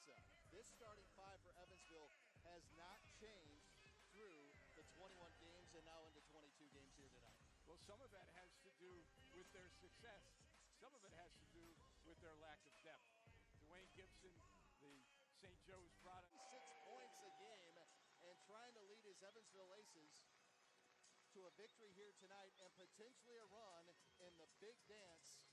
Mensa. This starting five for Evansville has not changed through the 21 games and now into 22 games here tonight. Well, some of that has to do with their success. Some of it has to do with their lack of depth. Dwayne Gibson, the St. Joe's product. 6 points a game and trying to lead his Evansville Aces to a victory here tonight and potentially a run in the big dance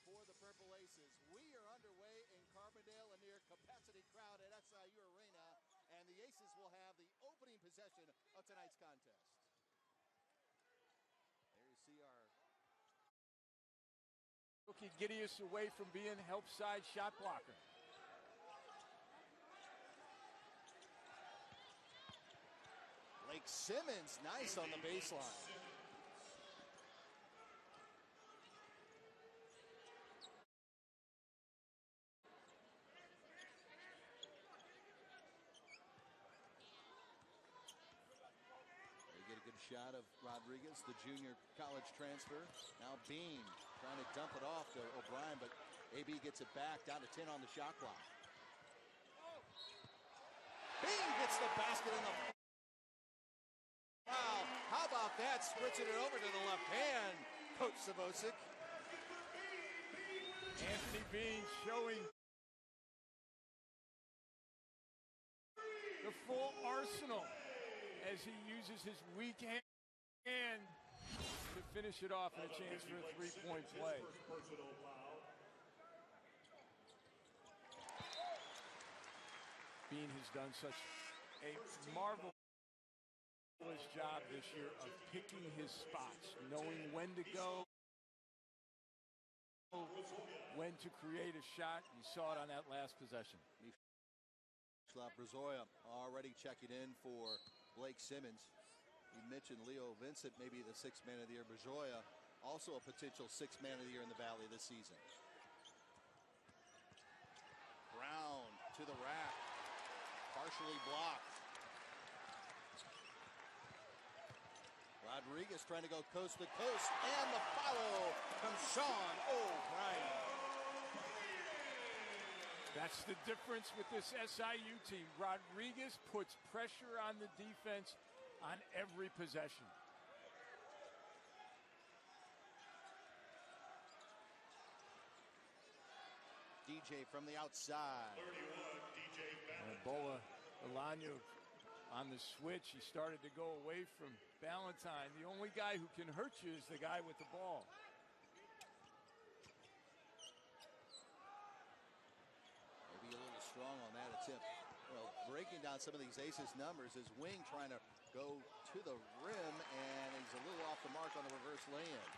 for the Purple Aces. We are underway in Carbondale, a near capacity crowd at SIU Arena, and the Aces will have the opening possession of tonight's contest. There you see our Rookie Gideus away from being help side shot blocker. Blake Simmons, nice on the baseline. They get a good shot of Rodriguez, the junior college transfer. Now Bean trying to dump it off to O'Brien, but AB gets it back down to 10 on the shot clock. Bean gets the basket in the... Wow, how about that? Spritzing it over to the left hand, Coach Savosic. Anthony Bean showing the full arsenal as he uses his weak hand to finish it off and a chance for a three-point play. Bean has done such a marvelous job this year of picking his spots, knowing when to go, when to create a shot. You saw it on that last possession. Brazoya already checking in for Blake Simmons. You mentioned Leo Vincent, maybe the sixth man of the year. Brazoya, also a potential sixth man of the year in the Valley this season. Brown to the rack, partially blocked. Rodriguez trying to go coast to coast, and the follow from Sean O'Brien. That's the difference with this SIU team. Rodriguez puts pressure on the defense on every possession. DJ from the outside. 31, DJ Bola Alano on the switch. He started to go away from Balentine. The only guy who can hurt you is the guy with the ball. Maybe a little strong on that attempt. Well, breaking down some of these Aces numbers is Wing trying to go to the rim, and he's a little off the mark on the reverse lay-in.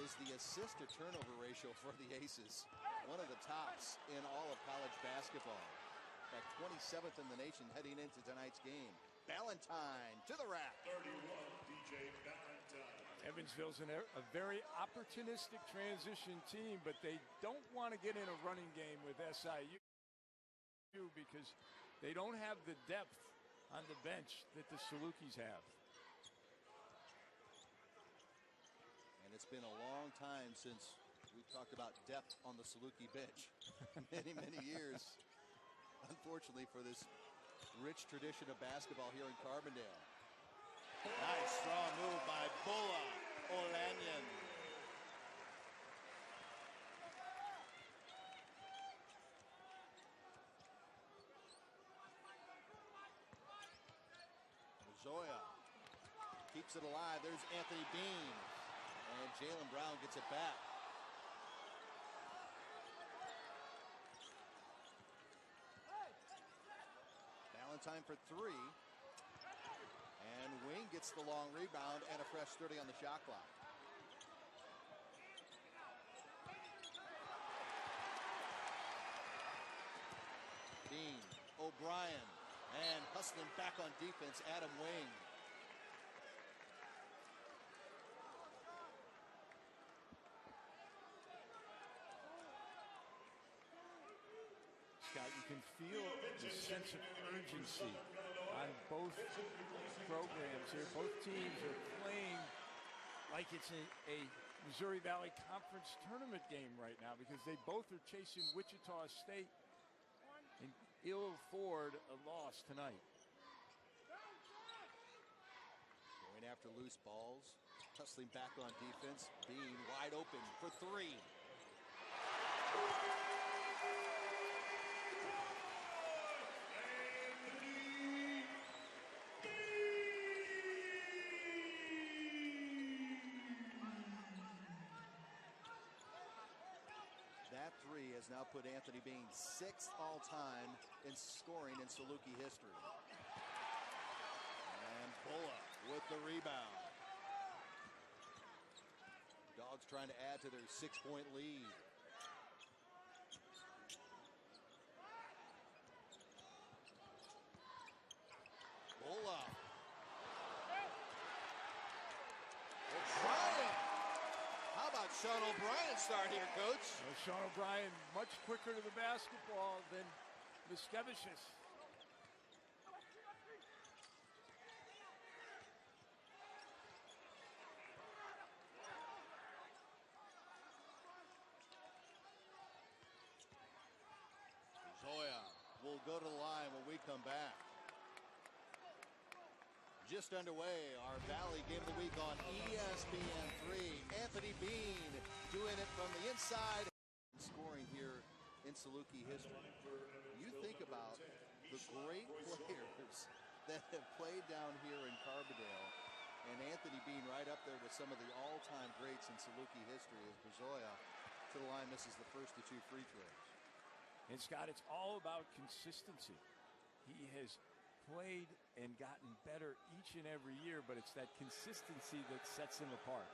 Is the assist to turnover ratio for the Aces one of the tops in all of college basketball. In fact, 27th in the nation heading into tonight's game. Balentine to the rack. 31, DJ Balentine. Evansville's a very opportunistic transition team, but they don't want to get in a running game with SIU because they don't have the depth on the bench that the Salukis have. And it's been a long time since we talked about depth on the Saluki bench. many years, unfortunately, for this rich tradition of basketball here in Carbondale. Nice strong move by Bola Olanyan. Zoya keeps it alive. There's Anthony Bean. And Jaylen Brown gets it back. Balentine for three. And Wing gets the long rebound and a fresh 30 on the shot clock. Bean, O'Brien, and hustling back on defense, Adam Wing. Scott, you can feel the sense of urgency on both programs here. Both teams are playing like it's a Missouri Valley Conference tournament game right now because they both are chasing Wichita State and ill afford a loss tonight. Going after loose balls, tussling back on defense, being wide open for three. That three has now put Anthony Bean 6th all-time in scoring in Saluki history. And Bulla with the rebound. Dogs trying to add to their 6-point lead. Bulla. O'Brien. How about Sean O'Brien start here, Coach? Well, Sean O'Brien much quicker to the basketball than Miskevicius. Zoya will go to the line when we come back. Just underway, our Valley Game of the Week on ESPN3. Anthony Bean doing it from the inside, scoring here in Saluki history. You think about the great players that have played down here in Carbondale, and Anthony Bean right up there with some of the all-time greats in Saluki history as Berzoya to the line misses the first of 2 free throws. And Scott, it's all about consistency. He has played and gotten better each and every year, but it's that consistency that sets him apart.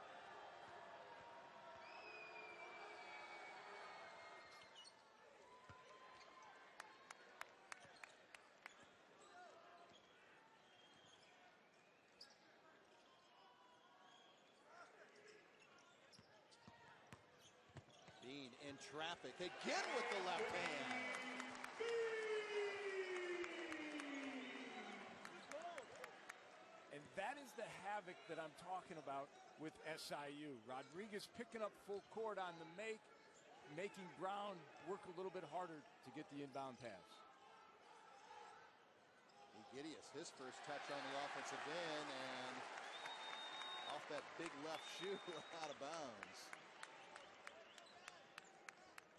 Bean in traffic again with the left hand. And that is the havoc that I'm talking about with SIU. Rodriguez picking up full court on the make, making Brown work a little bit harder to get the inbound pass. Gideus, his first touch on the offensive end, and off that big left shoe out of bounds.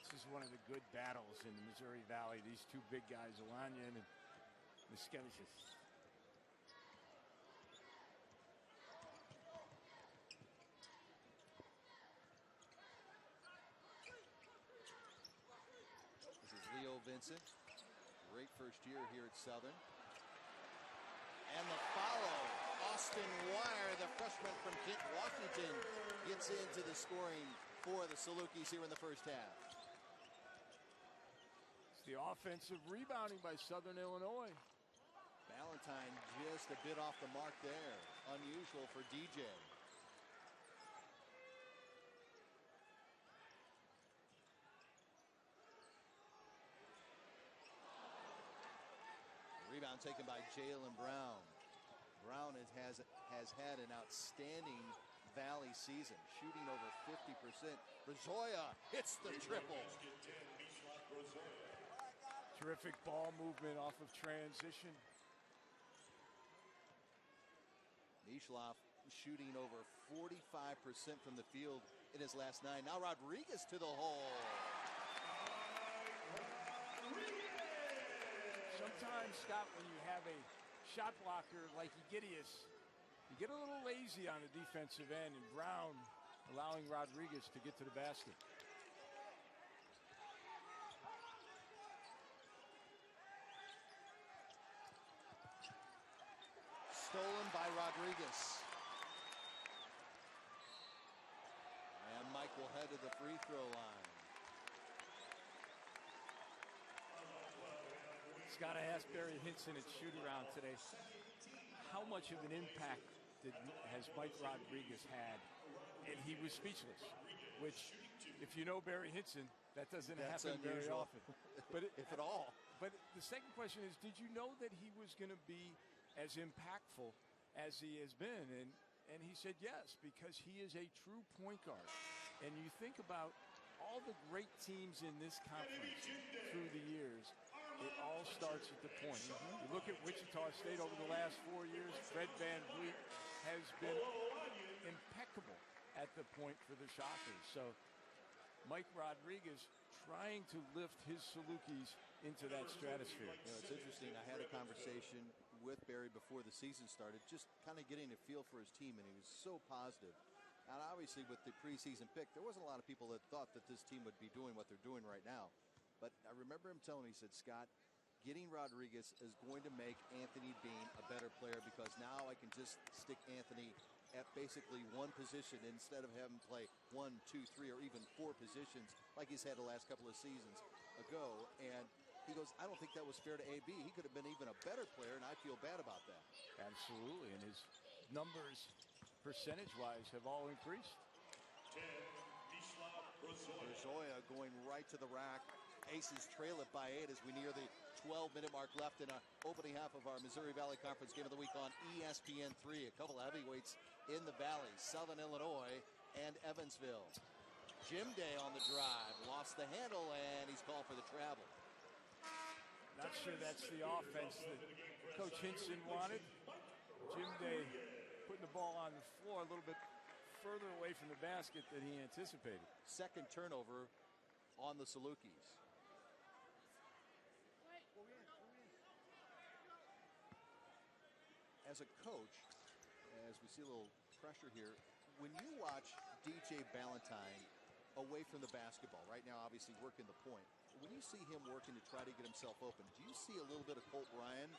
This is one of the good battles in the Missouri Valley. These two big guys, Alanyan and Miskevicius. This is Leo Vincent. Great first year here at Southern. And the follow. Austin Wire, the freshman from Kent, Washington, gets into the scoring for the Salukis here in the first half. The offensive rebounding by Southern Illinois. Balentine just a bit off the mark there. Unusual for DJ. Rebound taken by Jalen Brown. Brown has had an outstanding Valley season, shooting over 50%. Berzoya hits the triple. Terrific ball movement off of transition. Mishloff shooting over 45% from the field in his last 9. Now Rodriguez to the hole. Sometimes, Scott, when you have a shot blocker like Egidius, you get a little lazy on the defensive end, and Brown allowing Rodriguez to get to the basket. Stolen by Rodriguez. And Mike will head to the free throw line. Scott, I asked Barry Hinson at shoot-around today, how much of an impact has Mike Rodriguez had? And he was speechless, which, if you know Barry Hinson, that doesn't happen very often. But if at all. But the second question is, did you know that he was going to be as impactful as he has been? And he said yes, because he is a true point guard. And you think about all the great teams in this conference through the years, It all starts at the point. You look at Wichita State over the last 4 years, Fred Van Vliet has been impeccable at the point for the Shockers. So Mike Rodriguez trying to lift his Salukis into that stratosphere. You know, it's interesting. I had a conversation with Barry before the season started, just kind of getting a feel for his team, and he was so positive. And obviously with the preseason pick, there wasn't a lot of people that thought that this team would be doing what they're doing right now. But I remember him telling me, he said, Scott, getting Rodriguez is going to make Anthony Bean a better player because now I can just stick Anthony at basically one position instead of having him play 1, 2, 3, or even 4 positions like he's had the last couple of seasons ago. And he goes, I don't think that was fair to AB. He could have been even a better player, and I feel bad about that. Absolutely, and his numbers percentage-wise have all increased. 10, Mislav Brzoja. Brzoja going right to the rack. Aces trail it by 8 as we near the 12-minute mark left in our opening half of our Missouri Valley Conference Game of the Week on ESPN3. A couple of heavyweights in the Valley, Southern Illinois and Evansville. Jim Day on the drive, lost the handle, and he's called for the travel. Not sure that's the offense that Coach Hinson wanted. Jim Day putting the ball on the floor a little bit further away from the basket than he anticipated. Second turnover on the Salukis. As a coach, as we see a little pressure here, when you watch DJ Balentine away from the basketball, right now obviously working the point, when you see him working to try to get himself open, do you see a little bit of Colt Ryan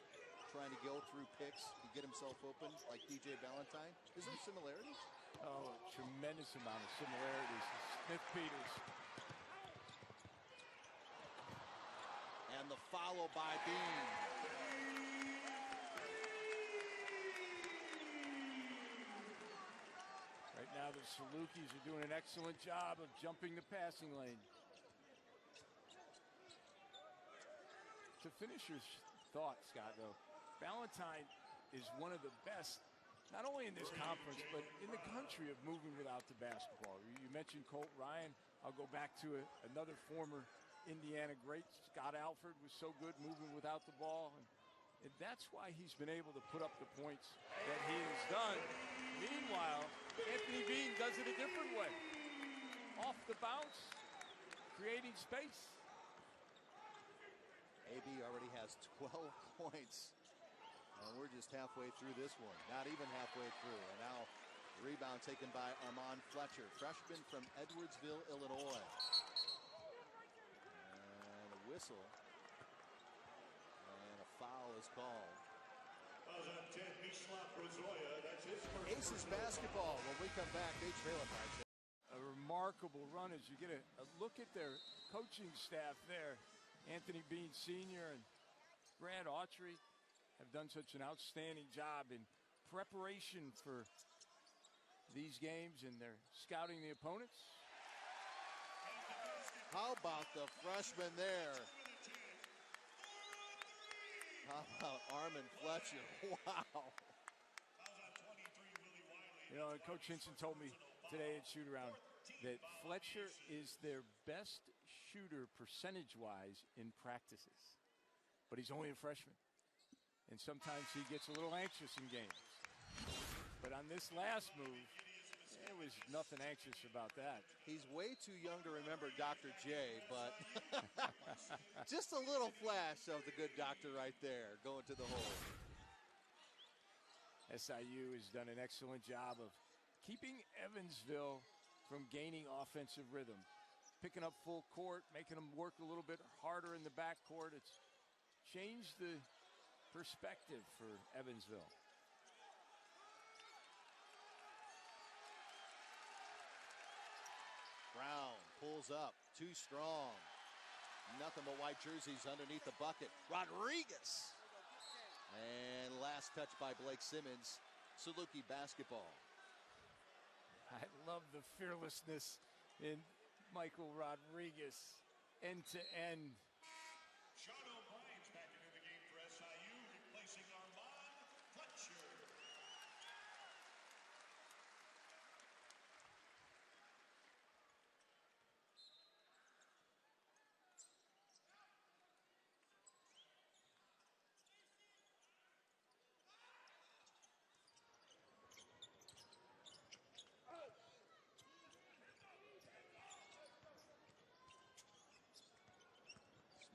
trying to go through picks to get himself open like DJ Balentine? Is there similarities? Oh, a tremendous amount of similarities. Smith-Peters. And the follow by Bean. Right now the Salukis are doing an excellent job of jumping the passing lane. To finish your thought, Scott, though, Balentine is one of the best, not only in this conference, but in the country, of moving without the basketball. You mentioned Colt Ryan. I'll go back to another former Indiana great. Scott Alford was so good moving without the ball. And that's why he's been able to put up the points that he has done. Meanwhile, Anthony Bean does it a different way. Off the bounce, creating space. AB already has 12 points. And we're just halfway through this one. Not even halfway through. And now rebound taken by Armand Fletcher, freshman from Edwardsville, Illinois. And a whistle. And a foul is called. Fouls on 10, Mislav Brzoja. That's his first. Aces basketball. When we come back, they trail it by 10. A remarkable run as you get a look at their coaching staff there. Anthony Bean Sr. and Brad Autry have done such an outstanding job in preparation for these games, and they're scouting the opponents. How about the freshman there? How about Armand Fletcher? Wow. You know, Coach Hinson told me today at shoot-around that Fletcher is their best shooter percentage-wise in practices. But he's only a freshman. And sometimes he gets a little anxious in games. But on this last move, there was nothing anxious about that. He's way too young to remember Dr. J, but just a little flash of the good doctor right there going to the hole. SIU has done an excellent job of keeping Evansville from gaining offensive rhythm. Picking up full court, making them work a little bit harder in the backcourt. It's changed the perspective for Evansville. Brown pulls up, too strong. Nothing but white jerseys underneath the bucket. Rodriguez. And last touch by Blake Simmons. Saluki basketball. I love the fearlessness in Michael Rodriguez, end to end. Sean O'Brien's back into the game for SIU, replacing Armand Fletcher.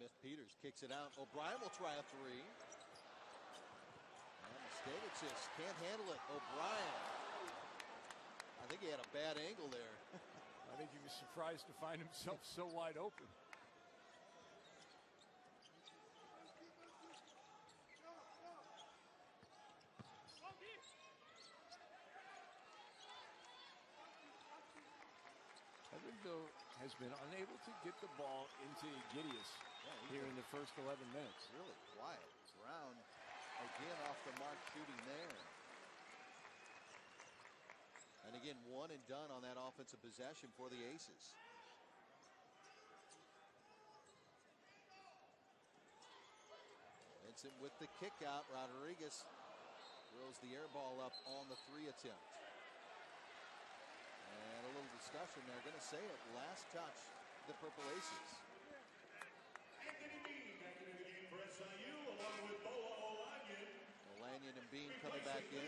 Smith-Peters kicks it out. O'Brien will try a three. And Moskowitz can't handle it. O'Brien. I think he had a bad angle there. I think he was surprised to find himself so wide open. Evansville has been unable to get the ball into Gideus here in the first 11 minutes. Really quiet. Brown again off the mark shooting there. And again, one and done on that offensive possession for the Aces. Vincent with the kick out. Rodriguez throws the air ball up on the three attempt. And a little discussion there. Going to say it. Last touch, the Purple Aces. Anthony Bean back into the game for SIU, along with Boa Olanyan. Olanyan and Bean coming back in.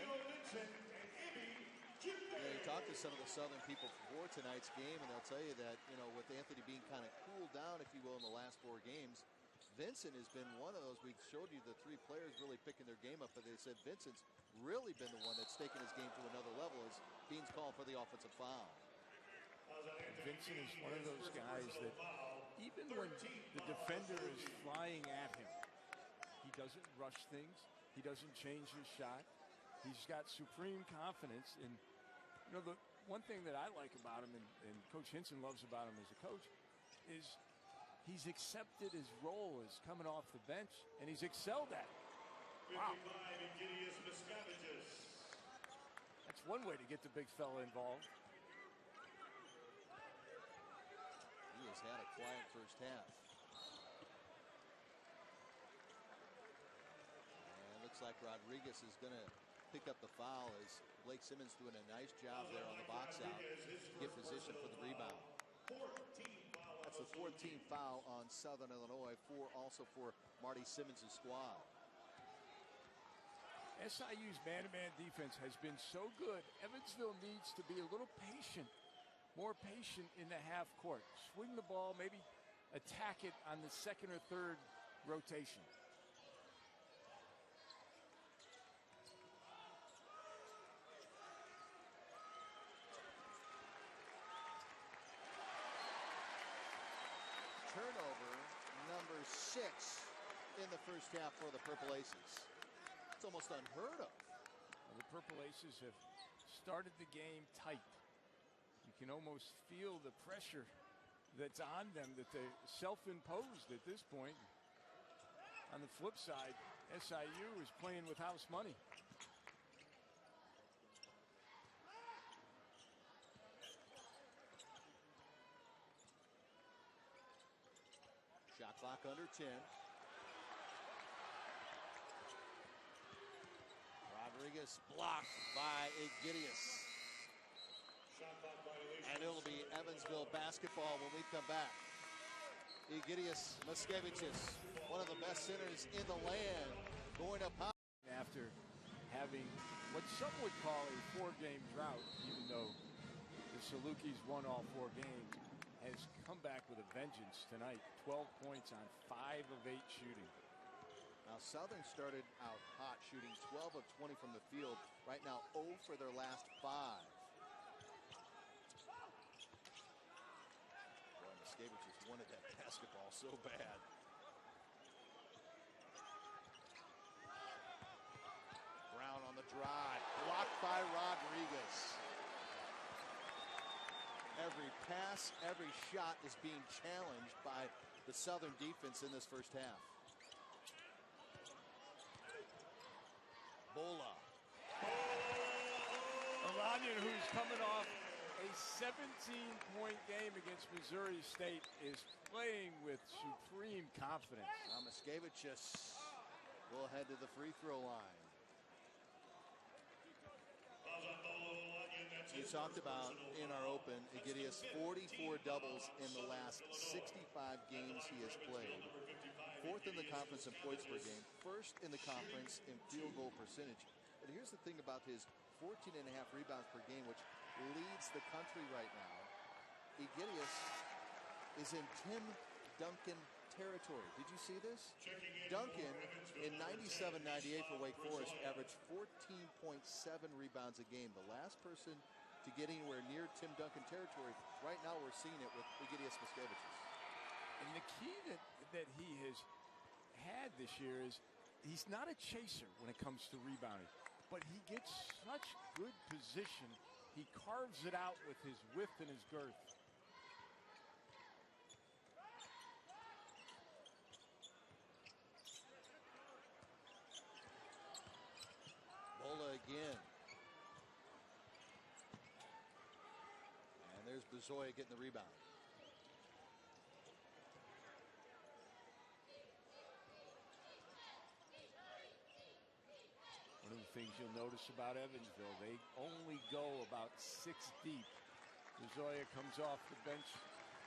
Yeah, you talk to some of the Southern people before tonight's game, and they'll tell you that, you know, with Anthony Bean kind of cooled down, if you will, in the last 4 games, Vincent has been one of those. We showed you the 3 players really picking their game up, but they said Vincent's really been the one that's taken his game to another level as Bean's called for the offensive foul. Vincent is one of those guys that even when the defender is flying at him, he doesn't rush things. He doesn't change his shot. He's got supreme confidence. And, you know, the one thing that I like about him and Coach Hinson loves about him as a coach is he's accepted his role as coming off the bench, and he's excelled at it. Wow. That's one way to get the big fella involved. He has had a quiet first half. And it looks like Rodriguez is going to pick up the foul as Blake Simmons doing a nice job there on the box out to get position for the rebound. That's the 4th team foul on Southern Illinois, 4 also for Marty Simmons' squad. SIU's man-to-man defense has been so good. Evansville needs to be a little patient, more patient in the half court. Swing the ball, maybe attack it on the 2nd or 3rd rotation. Turnover number 6 in the first half for the Purple Aces. It's almost unheard of. Well, the Purple Aces have started the game tight. You can almost feel the pressure that's on them that they self-imposed at this point. On the flip side, SIU is playing with house money. Shot clock under 10. Rodriguez blocked by Gideus. And it'll be Evansville basketball when we come back. Gideus Moskowitz, one of the best centers in the land, going up high. After having what some would call a 4-game drought, even though the Salukis won all 4 games, has come back with a vengeance tonight. 12 points on 5 of 8 shooting. Now Southern started out hot, shooting 12 of 20 from the field. Right now 0 for their last 5. Boy, Moskowitz just wanted that basketball so bad. Brown on the drive, blocked by Rodriguez. Every pass, every shot is being challenged by the Southern defense in this first half. Bola. Olanyan, who's coming off a 17-point game against Missouri State, is playing with supreme confidence. Now Moskowitz will head to the free throw line. You talked about in our open, Gideus 44 doubles in the last 65 games he has played. 4th in the conference in points per game, 1st in the conference in field goal percentage. But here's the thing about his 14.5 rebounds per game, which leads the country right now. Gideus is in Tim Duncan territory. Did you see this? Checking in Duncan for Evansville, in number 10, 97-98 for Wake Forest Brazoya. averaged 14.7 rebounds a game. The last person to get anywhere near Tim Duncan territory. Right now we're seeing it with Egidius Miskevičius. And the key that he has had this year is he's not a chaser when it comes to rebounding, but he gets such good position. He carves it out with his width and his girth. Bola again. And there's Brazoya getting the rebound. One of the things you'll notice about Evansville, they only go about 6 deep. Brazoya comes off the bench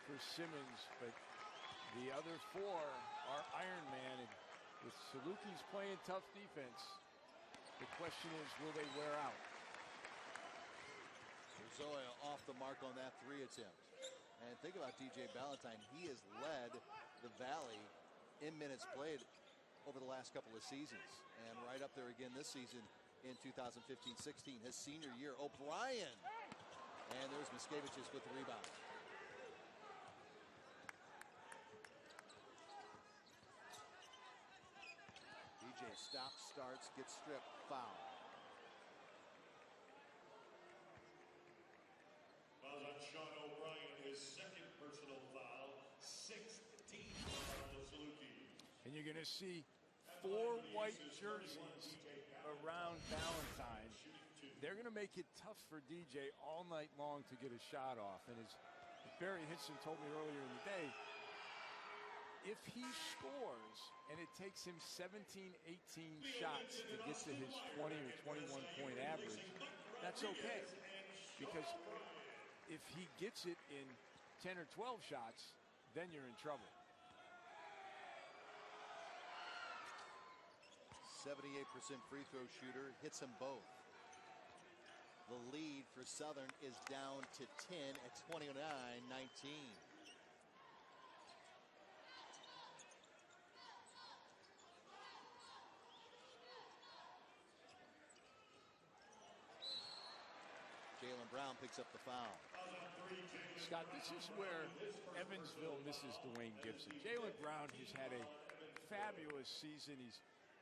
for Simmons, but the other 4 are Iron Man. And with Salukis playing tough defense, the question is, will they wear out? Brazoya off the mark on that 3 attempt. And think about DJ Balentine. He has led the Valley in minutes played over the last couple of seasons. And right up there again this season in 2015-16, his senior year. O'Brien. And there's Miskevičius with the rebound. DJ stops, starts, gets stripped, foul. Fouls on Sean O'Brien, his second personal foul, 6th team foul to Saluki. And you're going to see 4 white jerseys around Balentine. They're going to make it tough for DJ all night long to get a shot off. And as Barry Hinson told me earlier in the day, if he scores and it takes him 17, 18 shots to get to his 20 or 21 point average, that's okay. Because if he gets it in 10 or 12 shots, then you're in trouble. 78% free throw shooter, hits them both. The lead for Southern is down to 10 at 29-19. Jaylen Brown picks up the foul. Scott, this is where Evansville misses Dwayne Gibson. Jaylen Brown has had a fabulous season. He's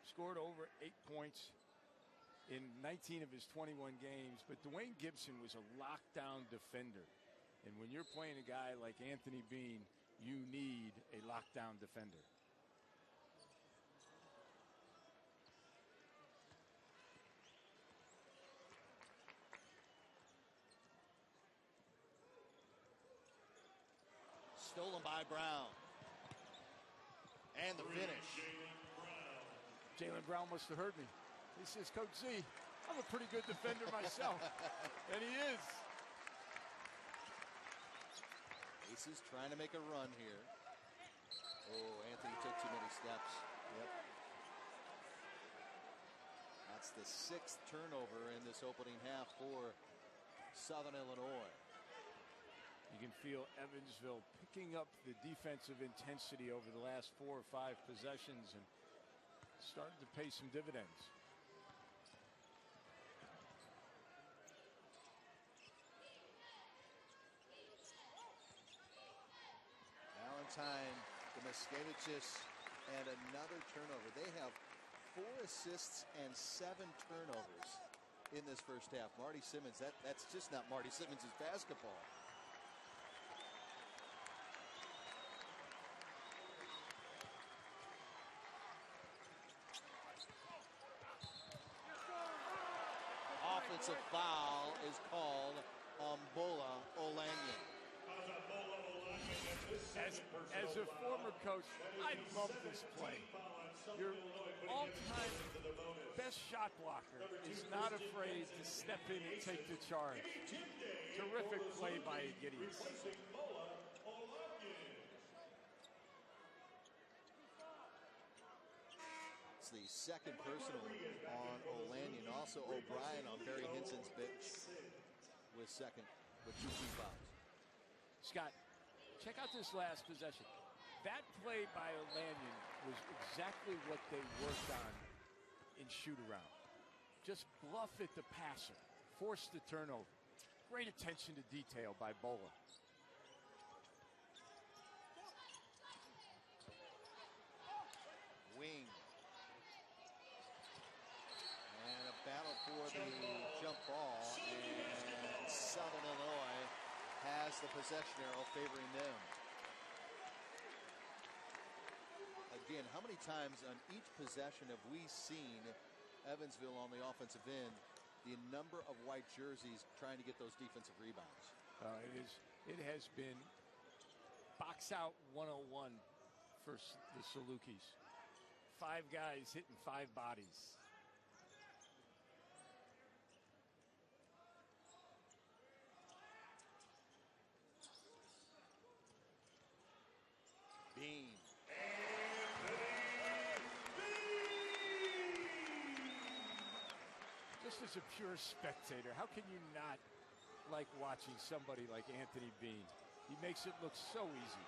scored over 8 points in 19 of his 21 games, but Dwayne Gibson was a lockdown defender. And when you're playing a guy like Anthony Bean, you need a lockdown defender. Stolen by Brown. And the finish. Jaylen Brown must have heard me. He says, Coach Z, I'm a pretty good defender myself. And he is. Aces trying to make a run here. Oh, Anthony took too many steps. Yep. That's the 6th turnover in this opening half for Southern Illinois. You can feel Evansville picking up the defensive intensity over the last 4 or 5 possessions and starting to pay some dividends. Balentine, the Miskevičius, and another turnover. They have 4 assists and 7 turnovers in this first half. Marty Simmons, that's just not Marty Simmons' basketball. Offensive foul is called on Bola Olanyan. As a former coach, I love this play. Your all-time best shot blocker is not afraid to step in and take the charge. Terrific play by Egidius. It's the second personal on Olanyan. Also O'Brien on Barry Hinson's bench with 2 key fouls. Scott, check out this last possession. That play by Lanyon was exactly what they worked on in shoot-around. Just bluff at the passer, force the turnover. Great attention to detail by Bola. Wing. And a battle for the jump ball, and Southern Illinois has the possession arrow favoring them. Again, how many times on each possession have we seen Evansville on the offensive end, the number of white jerseys trying to get those defensive rebounds? It has been box out 101 for the Salukis. 5 guys hitting 5 bodies. Bean. Just as a pure spectator, how can you not like watching somebody like Anthony Bean? He makes it look so easy.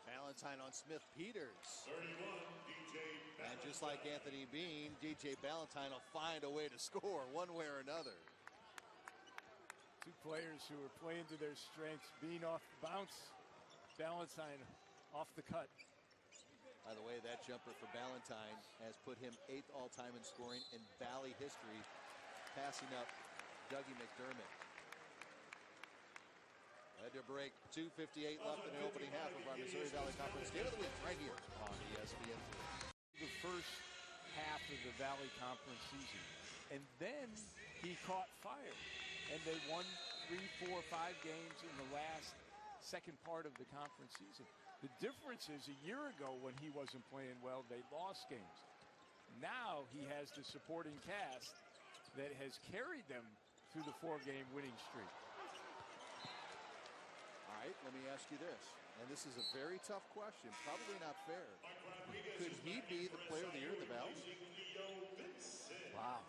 Balentine on Smith-Peters. 31, DJ And just like Anthony Bean, DJ Balentine will find a way to score one way or another. 2 players who are playing to their strengths. Bean off the bounce, Balentine off the cut. By the way, that jumper for Balentine has put him 8th all-time in scoring in Valley history, passing up Dougie McDermott. Led to break, 2:58 left in the opening half of our Missouri Valley Conference Game of the Week right here on ESPN. The first half of the Valley Conference season. And then he caught fire. And they won 3, 4, 5 games in the last second part of the conference season. The difference is a year ago when he wasn't playing well, they lost games. Now he has the supporting cast that has carried them through the 4-game winning streak. All right, let me ask you this, and this is a very tough question, probably not fair. Could he be the player of the year at the Valley? Wow.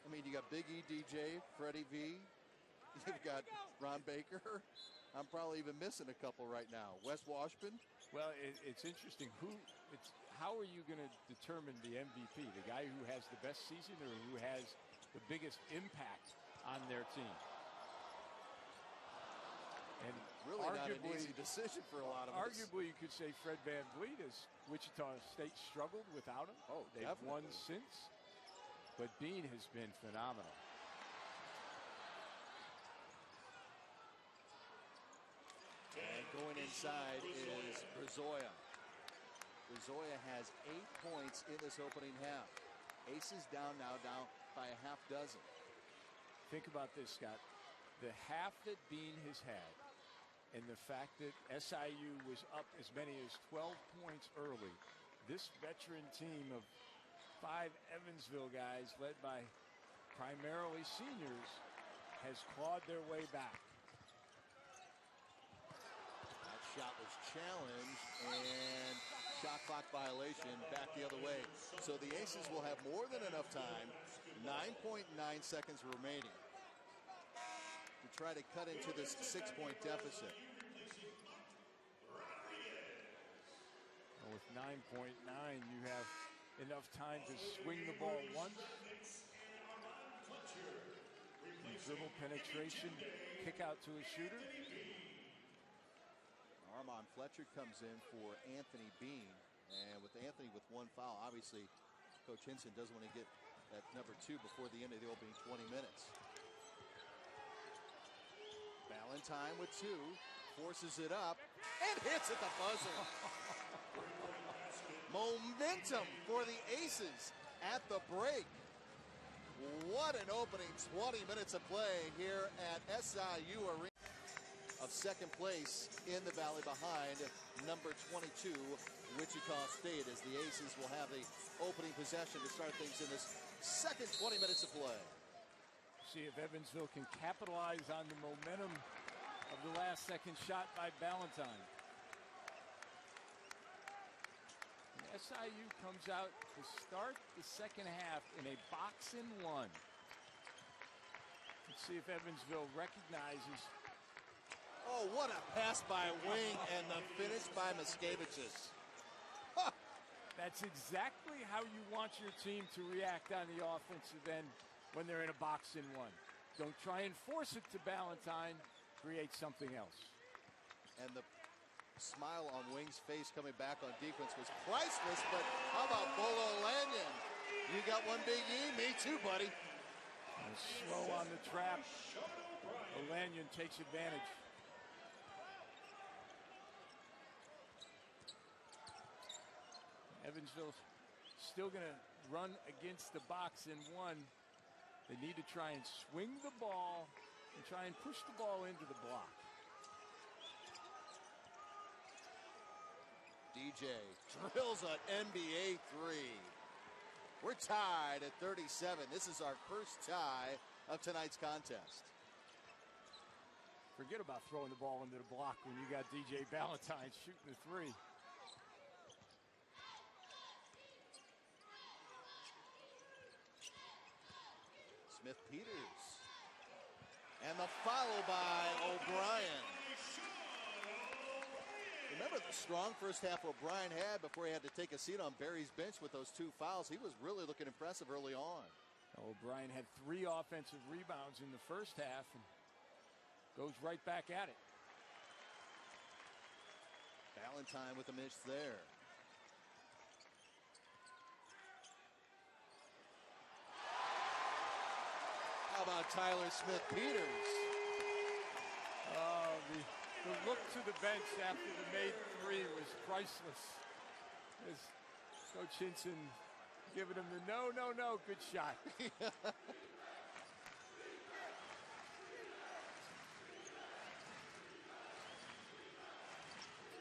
I mean, you got Big E, DJ, Freddie V. You've got Ron Baker. I'm probably even missing a couple right now. Wes Washburn. Well, it's interesting. How are you going to determine the MVP? The guy who has the best season or who has the biggest impact on their team? And really not an easy decision for a lot of us. Arguably, you could say Fred VanVleet, as Wichita State struggled without him. Oh, they've won since. But Bean has been phenomenal. And going inside is Brazoya. Brazoya has 8 points in this opening half. Aces down now, down by a half dozen. Think about this, Scott. The half that Bean has had, and the fact that SIU was up as many as 12 points early, this veteran team of 5 Evansville guys, led by primarily seniors, has clawed their way back. That shot was challenged, and shot clock violation back the other way. So the Aces will have more than enough time, 9.9 seconds remaining, to try to cut into this 6-point deficit. Well, with 9.9, you have enough time to swing the ball once. Dribble penetration, kick out to a shooter. Armand Fletcher comes in for Anthony Bean. And with Anthony with 1 foul, obviously Coach Hinson doesn't want to get that number 2 before the end of the opening 20 minutes. Balentine with 2, forces it up, and hits at the buzzer. Momentum for the Aces at the break. What an opening 20 minutes of play here at SIU Arena. Of second place in the Valley behind number 22, Wichita State, as the Aces will have the opening possession to start things in this second 20 minutes of play. See if Evansville can capitalize on the momentum of the last second shot by Balentine. And SIU comes out to start the second half in a box and one. Let's see if Evansville recognizes. Oh, what a pass by Wing and the finish by Miskevichus. Huh. That's exactly how you want your team to react on the offensive end when they're in a box and one. Don't try and force it to Balentine. Create something else. And the smile on Wing's face coming back on defense was priceless, but how about Bolo Lanyon? You got one big E, me too, buddy. And slow on the trap. Lanyon takes advantage. Evansville still going to run against the box in one. They need to try and swing the ball and try and push the ball into the block. DJ drills an NBA three. We're tied at 37. This is our first tie of tonight's contest. Forget about throwing the ball into the block when you got DJ Balentine shooting the three. Smith-Peters. And the follow by O'Brien. Remember the strong first half O'Brien had before he had to take a seat on Barry's bench with those 2 fouls. He was really looking impressive early on. O'Brien had 3 offensive rebounds in the first half and goes right back at it. Balentine with a miss there. How about Tyler Smith-Peters? Oh, the look to the bench after the made 3 was priceless. As Coach Hinson giving him the no, good shot.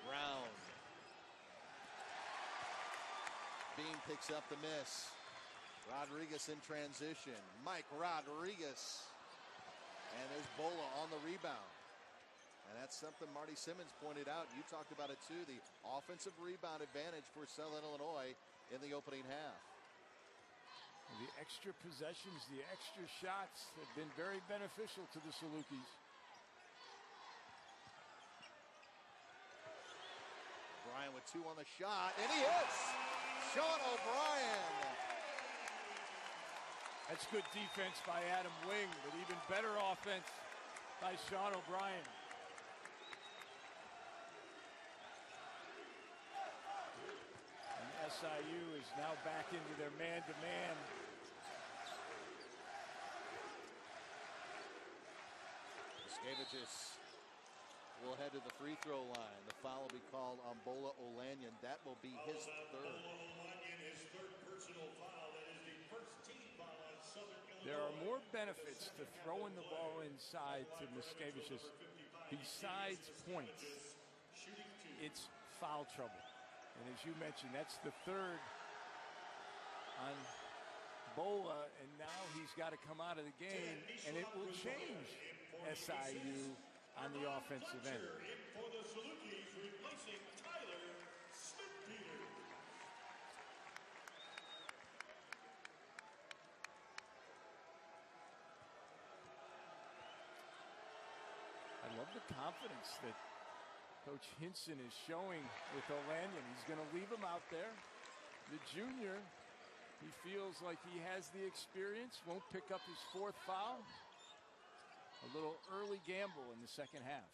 Brown. Bean picks up the miss. Rodriguez in transition. Mike Rodriguez. And there's Bola on the rebound. And that's something Marty Simmons pointed out. You talked about it too. The offensive rebound advantage for Southern Illinois in the opening half. The extra possessions, the extra shots have been very beneficial to the Salukis. O'Brien with 2 on the shot, and he hits! Sean O'Brien! That's good defense by Adam Wing, but even better offense by Sean O'Brien. And SIU is now back into their man-to-man. Miskevichus will head to the free throw line. The foul will be called on Bola Olanyan. That will be his 3rd. There are more benefits to throwing the ball inside to Miskevichus besides points. It's foul trouble. And as you mentioned, that's the 3rd on Bola, and now he's got to come out of the game, and it will change SIU on the offensive end. For the Salukis, replacing Tyler Smith-Peters. I love the confidence that Coach Hinson is showing with Olanyan. He's going to leave him out there. The junior, he feels like he has the experience, won't pick up his 4th foul. A little early gamble in the second half.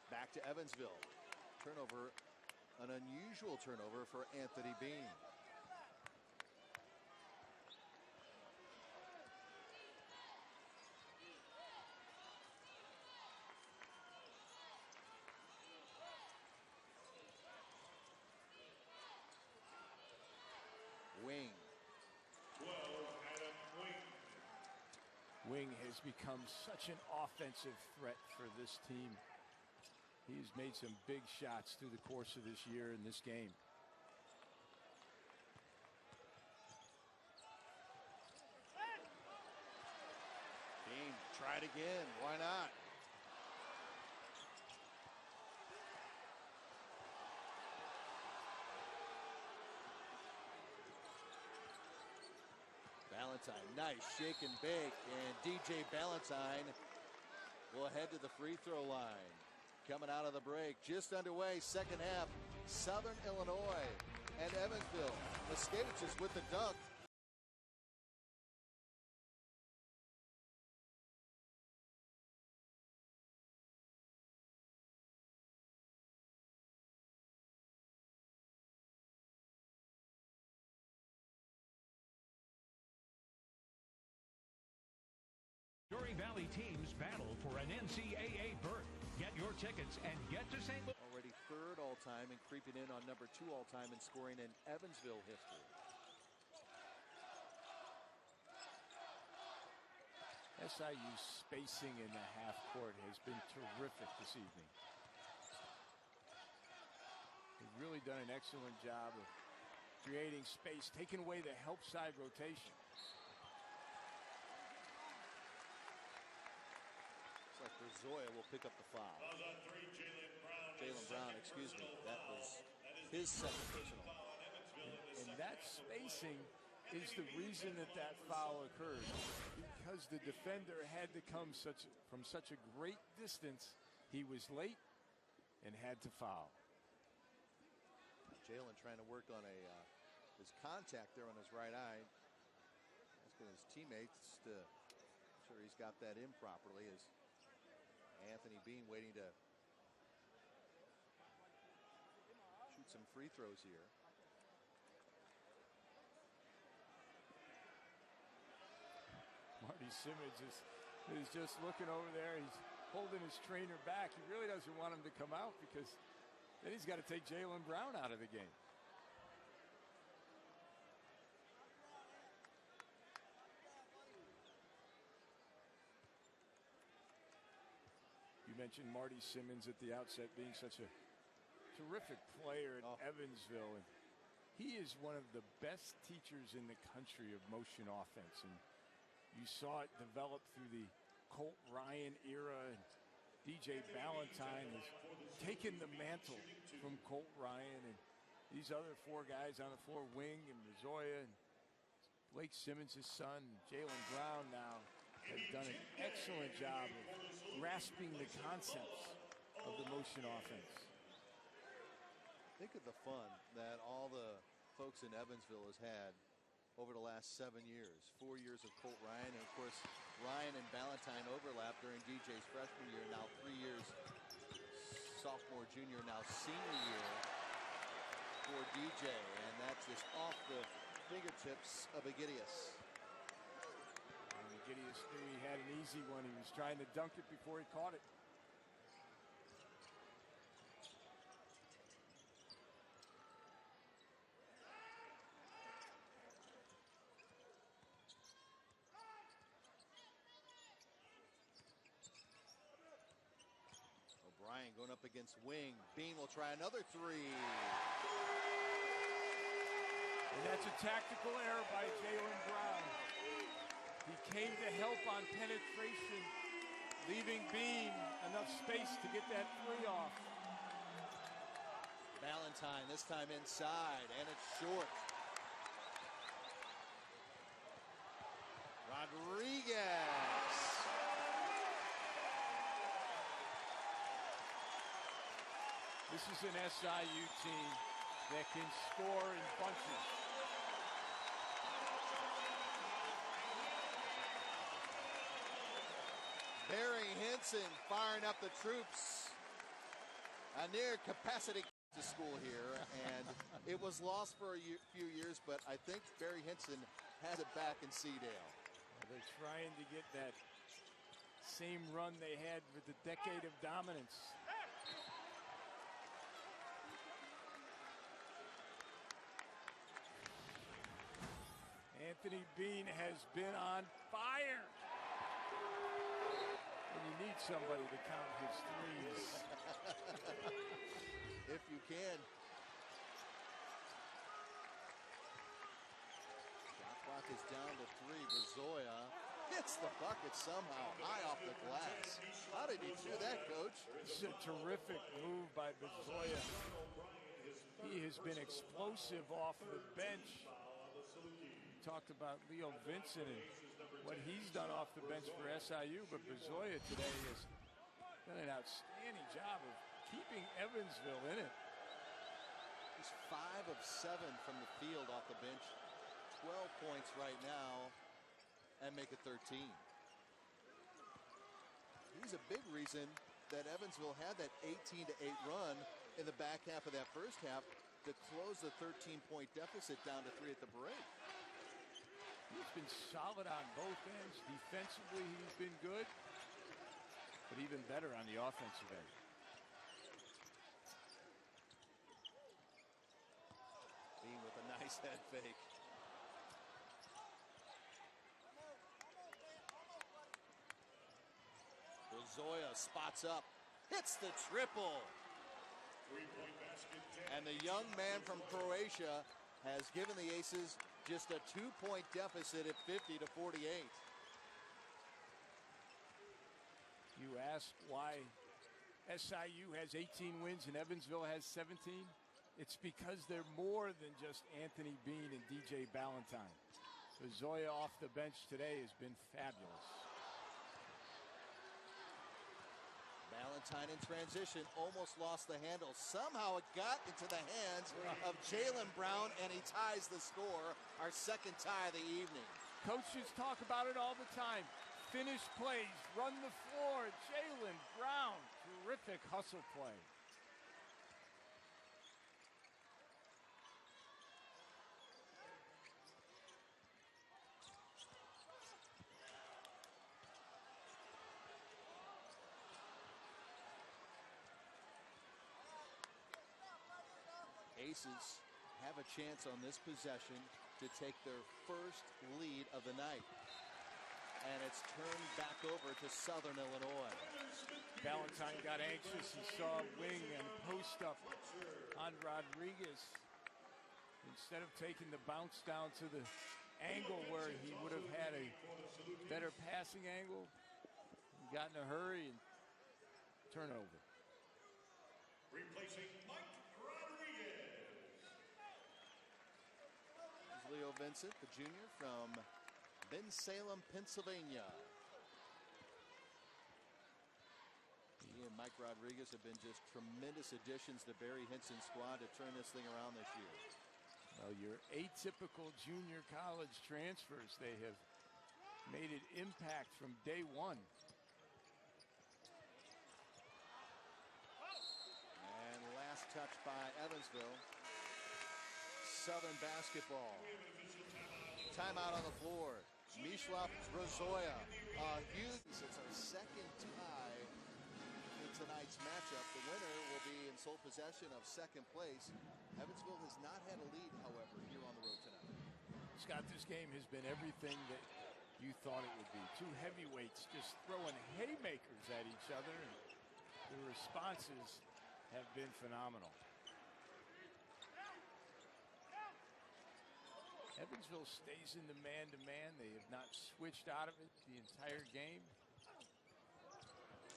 Back to Evansville. Turnover, an unusual turnover for Anthony Bean. Wing. Wing has become such an offensive threat for this team. He's made some big shots through the course of this year in this game. Bean, try it again. Why not? Balentine, nice shake and bake, and DJ Balentine will head to the free throw line. Coming out of the break, just underway, second half, Southern Illinois and Evansville. Moskevicius with the dunk. Missouri Valley teams battle for an NCAA berth. Get your tickets and get to St. Louis. Already third all-time and creeping in on number 2 all-time in scoring in Evansville history. SIU's spacing in the half court has been terrific this evening. They've really done an excellent job of creating space, taking away the help side rotation. Looks like Berzoya will pick up the foul. Jaylen Brown, excuse me. That was his second personal. And that spacing is the reason that foul occurred, because the defender had to come from such a great distance. He was late and had to foul. Jaylen trying to work on his contact there on his right eye. Asking his teammates to make sure he's got that in properly, as Anthony Bean waiting to shoot some free throws here. Marty Simmons is just looking over there. He's holding his trainer back. He really doesn't want him to come out, because then he's got to take Jaylen Brown out of the game. You mentioned Marty Simmons at the outset being such a terrific player at Evansville, and he is one of the best teachers in the country of motion offense. And you saw it develop through the Colt Ryan era, and DJ Balentine has taken the mantle from Colt Ryan, and these other 4 guys on the floor, Wing and Berzoya and Blake Simmons' son, Jaylen Brown, now has done an excellent job of grasping the concepts of the motion offense. Think of the fun that all the folks in Evansville has had over the last 7 years. 4 years of Colt Ryan, and of course Ryan and Balentine overlap during DJ's freshman year. Now 3 years sophomore, junior, now senior year for DJ, and that's just off the fingertips of Agidius. Agidius knew he had an easy one. He was trying to dunk it before he caught it. O'Brien going up against Wing. Bean will try another 3. And that's a tactical error by Jaylen Brown. He came to help on penetration, leaving Bean enough space to get that 3 off. Balentine this time inside, and it's short. Rodriguez. This is an SIU team that can score in bunches. Barry Henson firing up the troops. A near capacity to school here, and it was lost for a few years, but I think Barry Henson has it back in Seedale. They're trying to get that same run they had with the decade of dominance. Anthony Bean has been on fire. And you need somebody to count his threes. If you can. Shot clock is down to 3. Berzoya hits the bucket somehow high off the glass. How did he do that, Coach? This is a terrific move by Berzoya. He has been explosive off the bench. talked about Leo Vincent and what he's done off the bench for SIU, but Bezoya today has done an outstanding job of keeping Evansville in it. He's 5 of 7 from the field off the bench. 12 points right now and make it 13. He's a big reason that Evansville had that 18-8 run in the back half of that first half to close the 13-point deficit down to 3 at the break. He's been solid on both ends. Defensively, he's been good, but even better on the offensive end. Bean with a nice head fake. Zoya spots up, hits the triple. And the young man from Croatia has given the Aces just a 2-point deficit at 50-48. You asked why SIU has 18 wins and Evansville has 17? It's because they're more than just Anthony Bean and DJ Balentine. Zoya off the bench today has been fabulous. Balentine in transition, almost lost the handle. Somehow it got into the hands of Jaylen Brown, and he ties the score, our second tie of the evening. Coaches talk about it all the time. Finish plays, run the floor. Jaylen Brown, terrific hustle play. Aces have a chance on this possession to take their first lead of the night. And it's turned back over to Southern Illinois. Balentine got anxious. He saw wing and post up on Rodriguez. Instead of taking the bounce down to the angle where he would have had a better passing angle, he got in a hurry and turnover. Replacing Mike Rodriguez. Leo Vincent, the junior from Bensalem, Pennsylvania. He and Mike Rodriguez have been just tremendous additions to Barry Hinson's squad to turn this thing around this year. Well, your atypical junior college transfers, they have made an impact from day one. And last touch by Evansville. Southern basketball. Timeout on the floor. Mishlav Rozoya. Huge. It's our second tie in tonight's matchup. The winner will be in sole possession of second place. Evansville has not had a lead, however, here on the road tonight. Scott, this game has been everything that you thought it would be. Two heavyweights just throwing haymakers at each other, and the responses have been phenomenal. Evansville stays in the man-to-man. They have not switched out of it the entire game.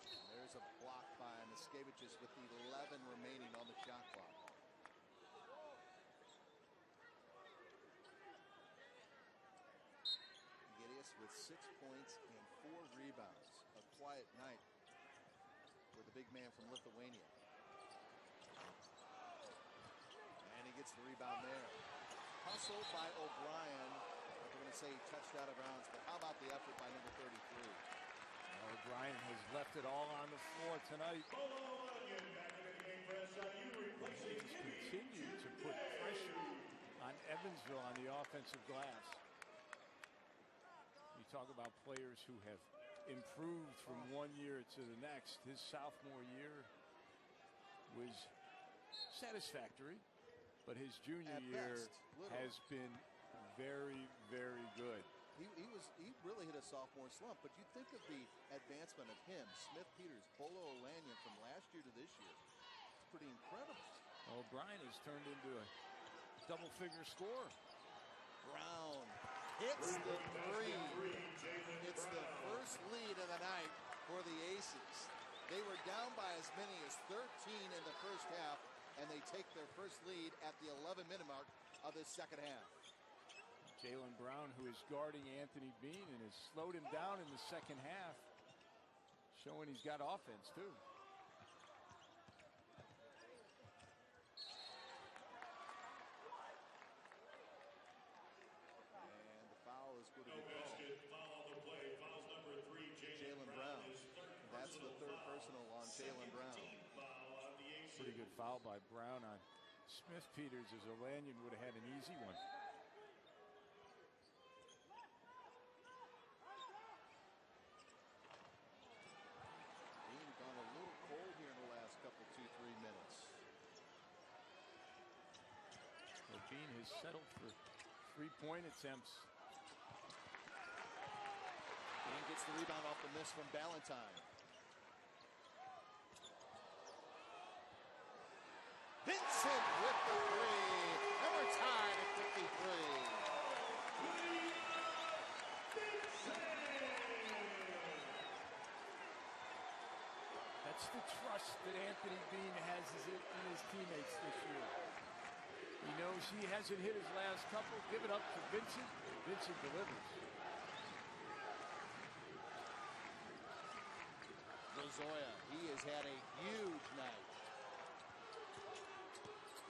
And there's a block by Miskevichus with 11 remaining on the shot clock. Gideus with 6 points and 4 rebounds. A quiet night for the big man from Lithuania. And he gets the rebound there. Hustle by O'Brien. I'm going to say he touched out of bounds, but how about the effort by number 33? O'Brien has left it all on the floor tonight. He's continued to put pressure on Evansville on the offensive glass. You talk about players who have improved from one year to the next. His sophomore year was satisfactory, but his junior year has been very, very good. He really hit a sophomore slump, but you think of the advancement of him, Smith Peters, Bolo Olanian from last year to this year. It's pretty incredible. O'Brien has turned into a double-figure scorer. Brown hits the three. It's the first lead of the night for the Aces. They were down by as many as 13 in the first half, and they take their first lead at the 11-minute mark of the second half. Jaylen Brown, who is guarding Anthony Bean and has slowed him down in the second half, showing he's got offense too. And the foul is going to be called. Jaylen Brown. That's the third personal on Jaylen Brown. Pretty good foul by Brown on Smith Peters, as O'Lanion would have had an easy one. Bean gone a little cold here in the last couple, 2-3 minutes. Well, Bean has settled for three-point attempts. Bean gets the rebound off the miss from Balentine. Vincent with the three. And we're tied at 53. That's the trust that Anthony Bean has in his teammates this year. He knows he hasn't hit his last couple. Give it up to Vincent. Vincent delivers. Lozoya, he has had a huge night.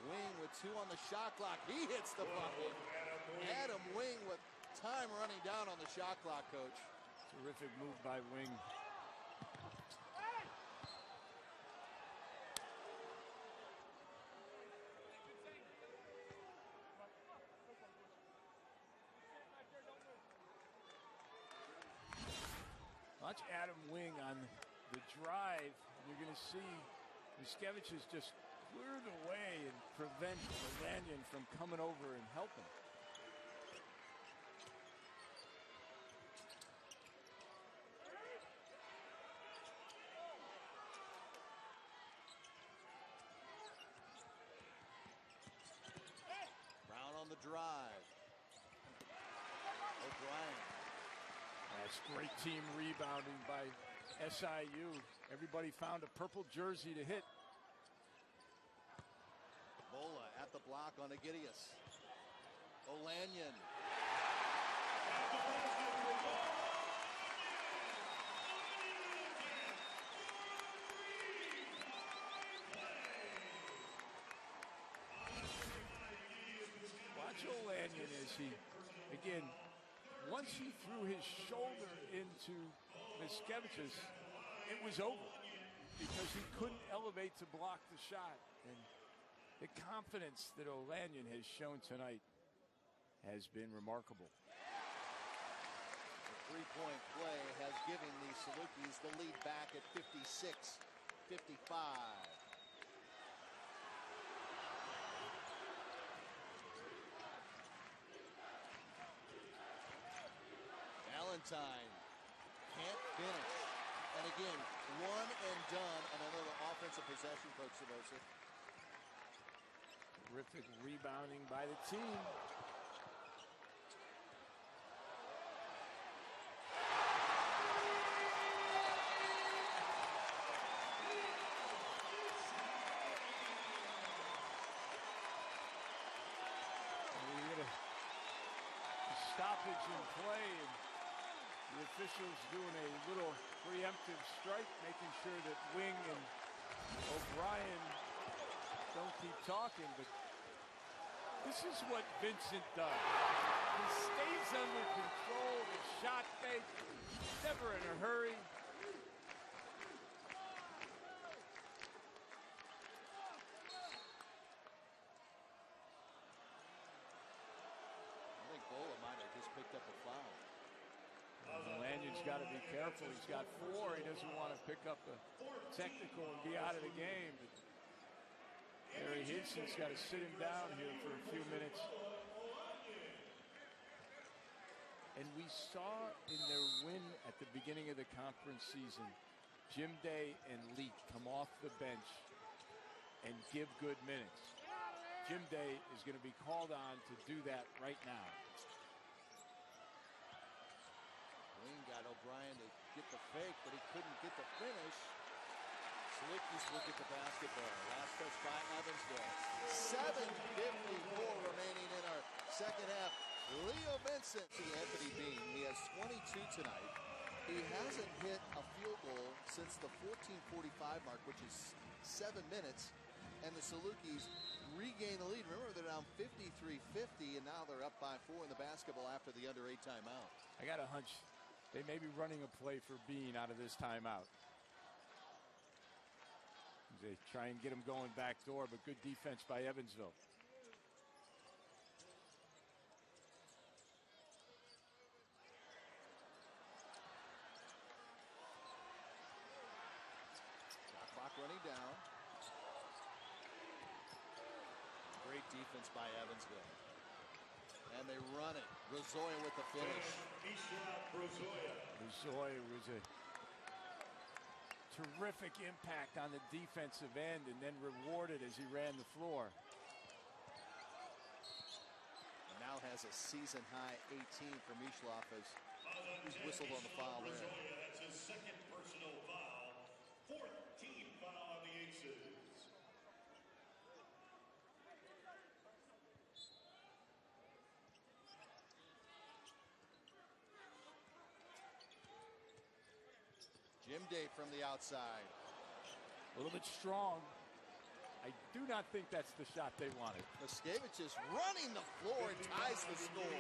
Wing with 2 on the shot clock. He hits the bucket. Adam Wing with time running down on the shot clock, Coach. Terrific move by Wing. Watch Adam Wing on the drive. You're going to see Miskevich is just clear the way and prevent O'Lanion from coming over and helping. Brown on the drive. O'Brien. That's great team rebounding by SIU. Everybody found a purple jersey to hit. Bola at the block on Agidius. O'Lanion. Watch O'Lanion as he, again, once he threw his shoulder into Miskevich's, it was over because he couldn't elevate to block the shot. And the confidence that O'Lanion has shown tonight has been remarkable. The three-point play has given the Salukis the lead back at 56-55. Balentine can't finish. And again, one and done on another offensive possession, Coach Savosa. Terrific rebounding by the team. We get a stoppage in play, and the officials doing a little preemptive strike, making sure that Wing and O'Brien don't keep talking, but this is what Vincent does. He stays under control, the shot fake, never in a hurry. I think Bola might have just picked up a foul. Lanyard's got to be careful. He's got 4. He doesn't want to pick up a technical and be out of the game. But Harry Hinson's got to sit him down here for a few minutes. And we saw in their win at the beginning of the conference season, Jim Day and Leak come off the bench and give good minutes. Jim Day is going to be called on to do that right now. Wing got O'Brien to get the fake, but he couldn't get the finish. Salukis look at the basketball. Last touch by Evansville. 7:54 remaining in our second half. Leo Vincent to Anthony Bean. He has 22 tonight. He hasn't hit a field goal since the 14:45 mark, which is 7 minutes. And the Salukis regain the lead. Remember, they're down 53-50, and now they're up by 4 in the basketball after the under 8 timeout. I got a hunch they may be running a play for Bean out of this timeout. They try and get him going back door, but good defense by Evansville. Shot clock running down. Great defense by Evansville. And they run it. Rozoya with the finish. Rozoya was a terrific impact on the defensive end and then rewarded as he ran the floor. And now has a season-high 18 for Mishlov as he's whistled on the foul there. That's his second personal foul. 4th team foul on the Aces. Jim Day from the outside. A little bit strong. I do not think that's the shot they wanted. Muskevich is running the floor and ties the score.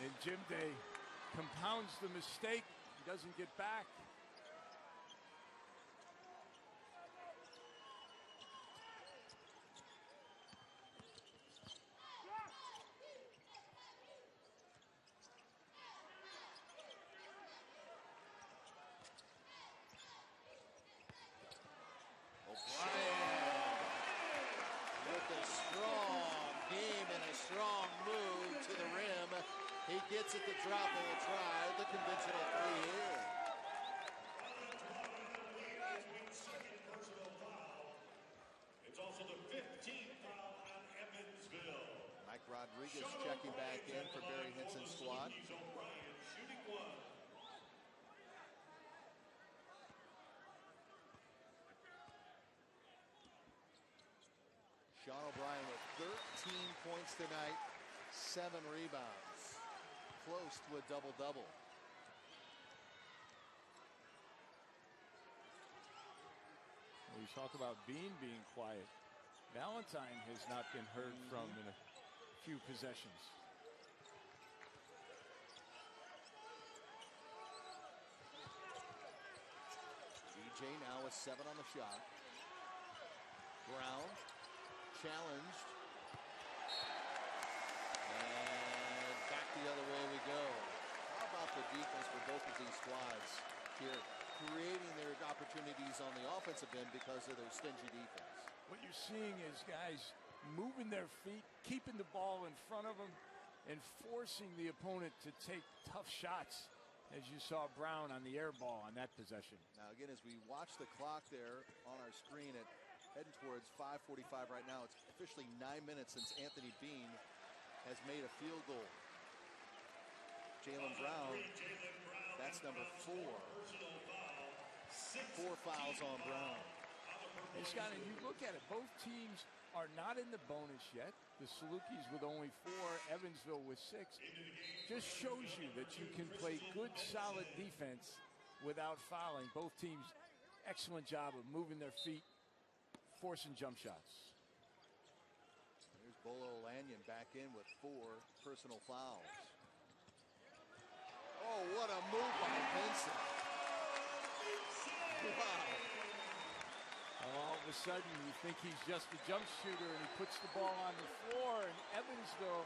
And Jim Day compounds the mistake. He doesn't get back. He gets it to drop and will try the conventional three here. It's also the 15th foul on Evansville. Mike Rodriguez checking back in for Barry Henson's squad. Sean O'Brien with 13 points tonight, 7 rebounds. Close to a double-double. Well, you talk about Bean being quiet. Balentine has not been heard from in a few possessions. DJ now with 7 on the shot. Brown challenged. And back the other way we go. How about the defense for both of these squads here, creating their opportunities on the offensive end because of their stingy defense? What you're seeing is guys moving their feet, keeping the ball in front of them, and forcing the opponent to take tough shots, as you saw Brown on the air ball on that possession. Now, again, as we watch the clock there on our screen at heading towards 5:45 right now, it's officially 9 minutes since Anthony Bean has made a field goal. Jaylen Brown, that's number 4. 4 fouls on Brown. Hey, Scott, and you look at it, both teams are not in the bonus yet. The Salukis with only 4, Evansville with 6. Just shows you that you can play good, solid defense without fouling. Both teams, excellent job of moving their feet, forcing jump shots. Here's Bolo Lanyon back in with 4 personal fouls. Oh, what a move by Vincent. Wow. All of a sudden, you think he's just a jump shooter, and he puts the ball on the floor, and Evansville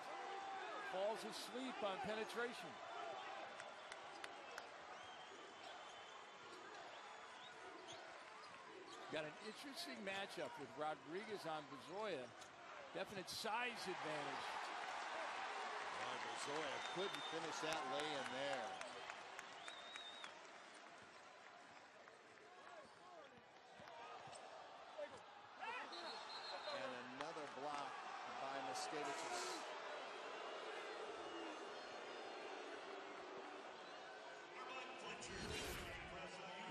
falls asleep on penetration. Got an interesting matchup with Rodriguez on Bezoya. Definite size advantage. Bezoya couldn't finish that lay-in there. And another block by Muskevich.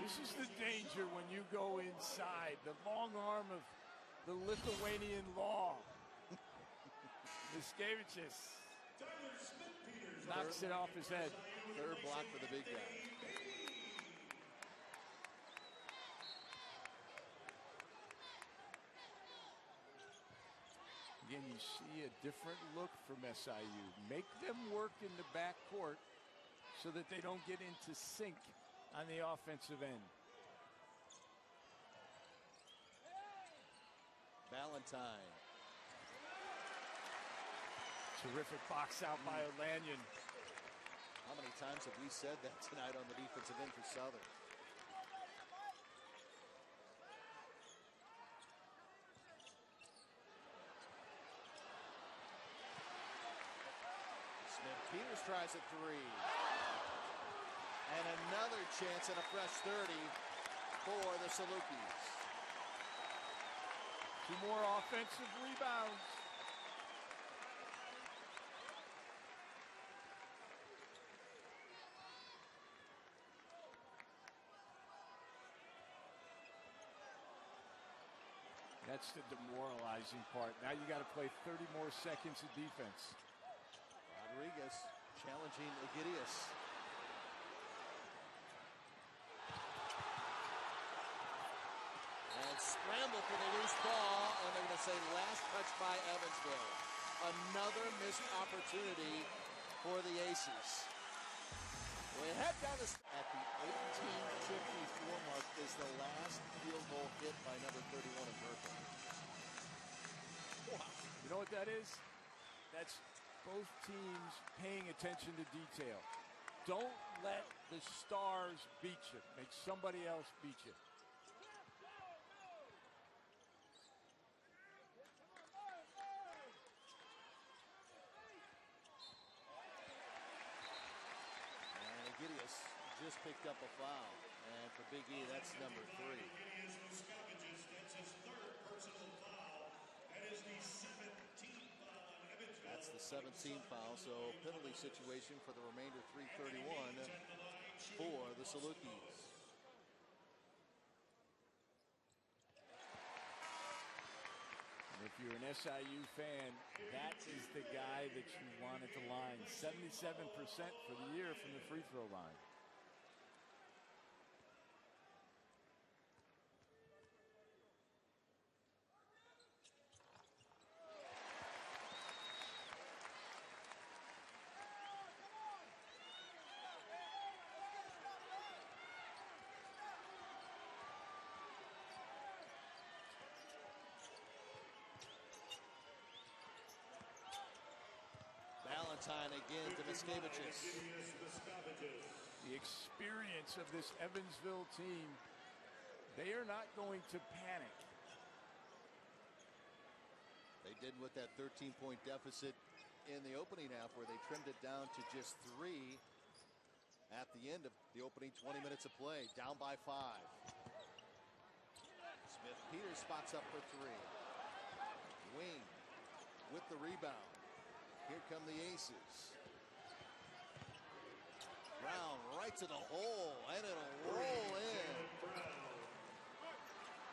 This is the danger when you go inside. The long arm of the Lithuanian law. Muskevich. Knocks it off his head. Third block for the big guy. Again, you see a different look from SIU. Make them work in the backcourt so that they don't get into sync on the offensive end. Balentine. Terrific box out by O'Lanion. How many times have we said that tonight on the defensive end for Southern? Peters tries a three. And another chance at a fresh 30 for the Salukis. 2 more offensive rebounds. That's the demoralizing part. Now you got to play 30 more seconds of defense. Rodriguez challenging Egidius. And scramble for the loose ball, and they're going to say last touch by Evansville. Another missed opportunity for the Aces. We head down at the 18:54 mark is the last field goal hit by number 31 in Berkeley. Wow. You know what that is? That's both teams paying attention to detail. Don't let the stars beat you. Make somebody else beat you. And Egidius just picked up a foul. And for Big E, that's number 3. That's his third personal foul. That is the 17th foul on Evansville. That's the 17th foul, so penalty situation for the remainder 3:31 for the Salukis. And if you're an SIU fan, that is the guy that you want at the line. 77% for the year from the free throw line. Balentine again to Miskevichus. The experience of this Evansville team, they are not going to panic. They did with that 13-point deficit in the opening half, where they trimmed it down to just 3 at the end of the opening 20 minutes of play, down by 5. Smith-Peters spots up for 3. Wing with the rebound. Here come the Aces. Brown right to the hole, and it'll roll in.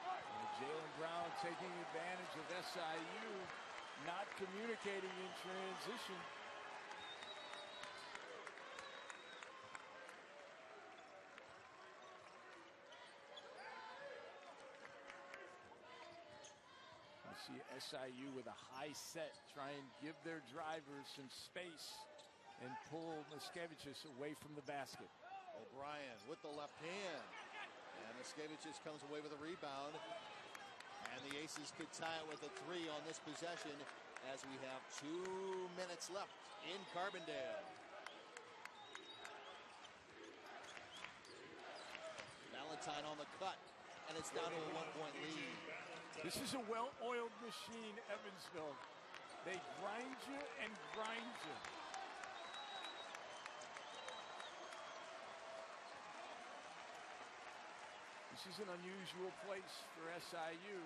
And Jalen Brown taking advantage of SIU not communicating in transition. See SIU with a high set, try and give their drivers some space and pull Miskevichus away from the basket. O'Brien with the left hand. And Miskevichus comes away with a rebound. And the Aces could tie it with a 3 on this possession as we have 2 minutes left in Carbondale. Balentine on the cut, and it's down to a 1-point lead. This is a well-oiled machine, Evansville. They grind you and grind you. This is an unusual place for SIU.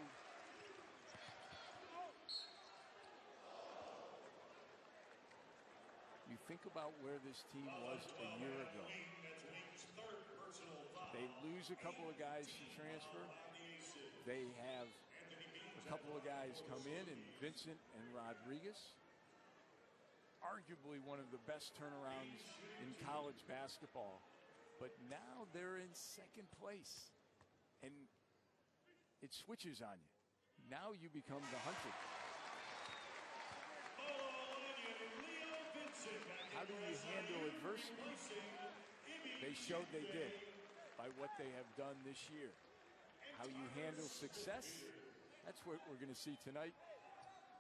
You think about where this team was a year ago. They lose a couple of guys to transfer. They have a couple of guys come in Vincent and Rodriguez. arguably one of the best turnarounds in college basketball. But now they're in second place. And it switches on you. Now you become the hunted. How do you handle adversity? They showed they did by what they have done this year. How you handle success, that's what we're going to see tonight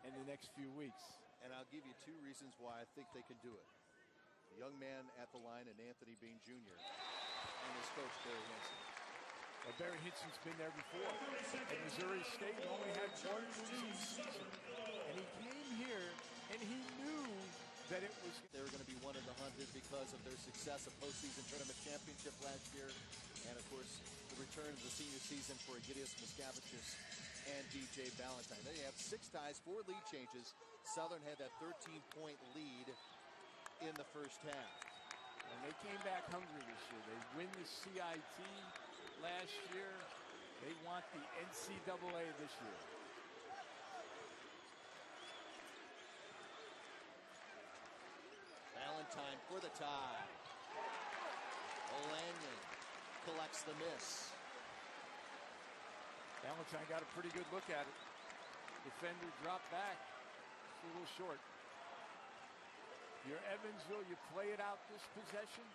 and the next few weeks. And I'll give you two reasons why I think they can do it. The young man at the line and Anthony Bean Jr. and his coach, Barry Hinson. Well, Barry Hinson's been there before. At Missouri State, only had one losing season. And he came here, and he knew that it was... They were going to be one of the hunted because of their success of postseason tournament championship last year. And, of course, the return of the senior season for Egidius Miscavicius and DJ Balentine. They have 6 ties, 4 lead changes. Southern had that 13-point lead in the first half. And they came back hungry this year. They win the CIT last year. They want the NCAA this year. Balentine for the tie. O'Lanion collects the miss. Balentine got a pretty good look at it. Defender dropped back. It's a little short. You're Evansville, you play it out this possession.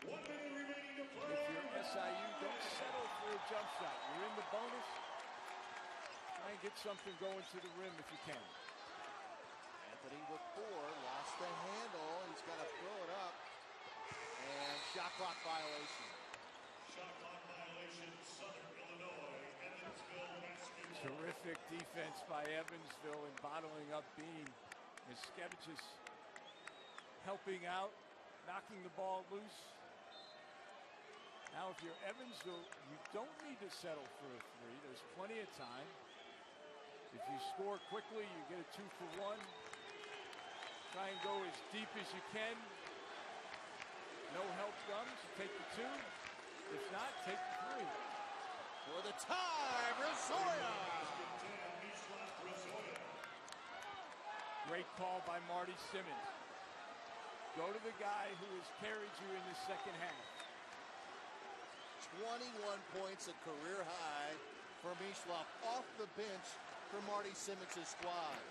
1 minute remaining to play. If you're SIU, don't settle for a jump shot. You're in the bonus. Try and get something going to the rim if you can. Anthony with 4, lost the handle. He's got to throw it up. And shot clock violation. Shot clock violation, Southern Illinois, Evansville basketball. Terrific defense by Evansville in bottling up Bean. Miscavicius helping out, knocking the ball loose. Now, if you're Evansville, you don't need to settle for a 3. There's plenty of time. If you score quickly, you get a 2 for 1. Try and go as deep as you can. No help comes, you take the 2. If not, take the 3. For the tie, Brazoya! Great call by Marty Simmons. Go to the guy who has carried you in the second half. 21 points, a career high for Mishloff off the bench for Marty Simmons' squad.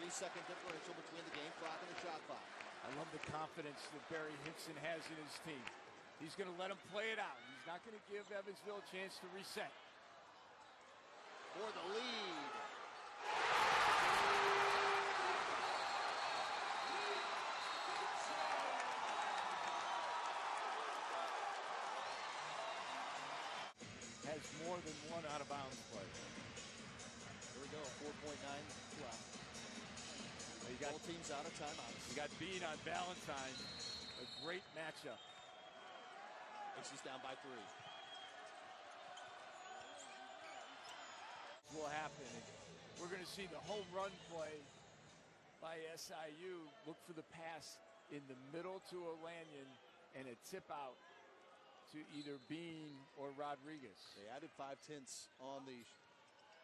3-second differential between the game clock and the shot clock. I love the confidence that Barry Hinson has in his team. He's going to let them play it out. He's not going to give Evansville a chance to reset. For the lead. Has more than one out-of-bounds play. Here we go, 4.9 left. You got, both teams out of timeouts. You got Bean on Balentine. A great matchup. Aces down by 3. Will happen. We're going to see the home run play by SIU. Look for the pass in the middle to O'Lanion and a tip out to either Bean or Rodriguez. They added 5/10 on the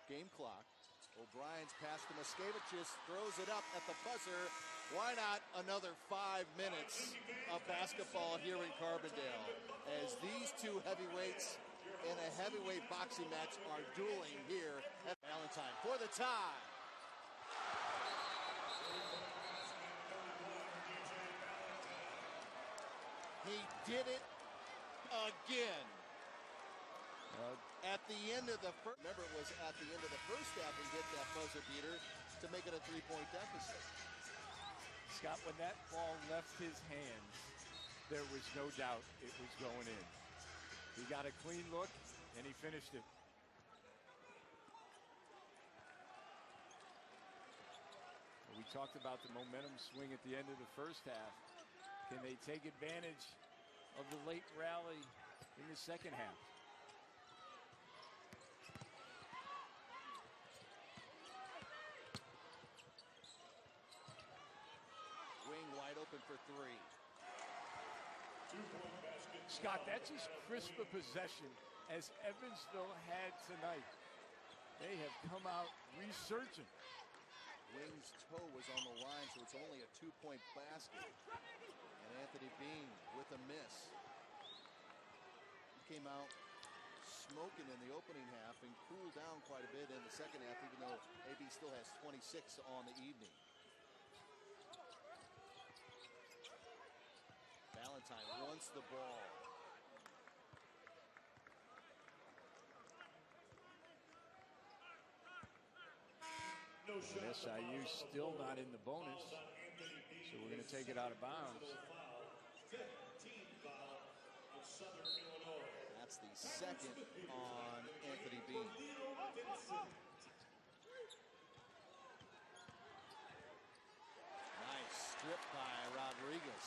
game clock. O'Brien's pass to Miscavicius, throws it up at the buzzer. Why not another 5 minutes of basketball here in Carbondale as these two heavyweights in a heavyweight boxing match are dueling here at Balentine for the tie. He did it again. At the end of the first, remember it was at the end of the first half he hit that buzzer beater to make it a 3-point deficit. Scott, when that ball left his hands, there was no doubt it was going in. He got a clean look and he finished it. We talked about the momentum swing at the end of the first half. Can they take advantage of the late rally in the second half? Wing wide open for 3. Scott, that's as crisp a possession as Evansville had tonight. They have come out resurgent. Wing's toe was on the line, so it's only a 2-point basket. And Anthony Bean with a miss. He came out smoking in the opening half and cooled down quite a bit in the second half, even though AB still has 26 on the evening. Balentine wants the ball. No shot. SIU still not in the bonus, so we're going to take it out of bounds. 15th foul on Southern Illinois. That's the second on Anthony Bean. Nice strip by Rodriguez.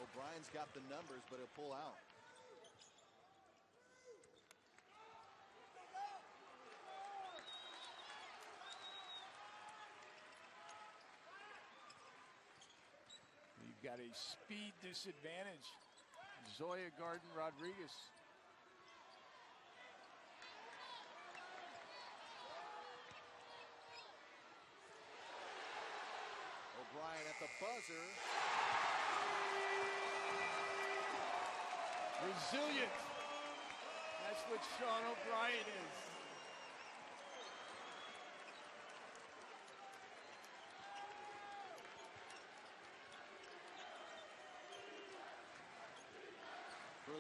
O'Brien's got the numbers, but he'll pull out. You've got a speed disadvantage. Zoya Garden Rodriguez. O'Brien at the buzzer. Resilient. That's what Sean O'Brien is.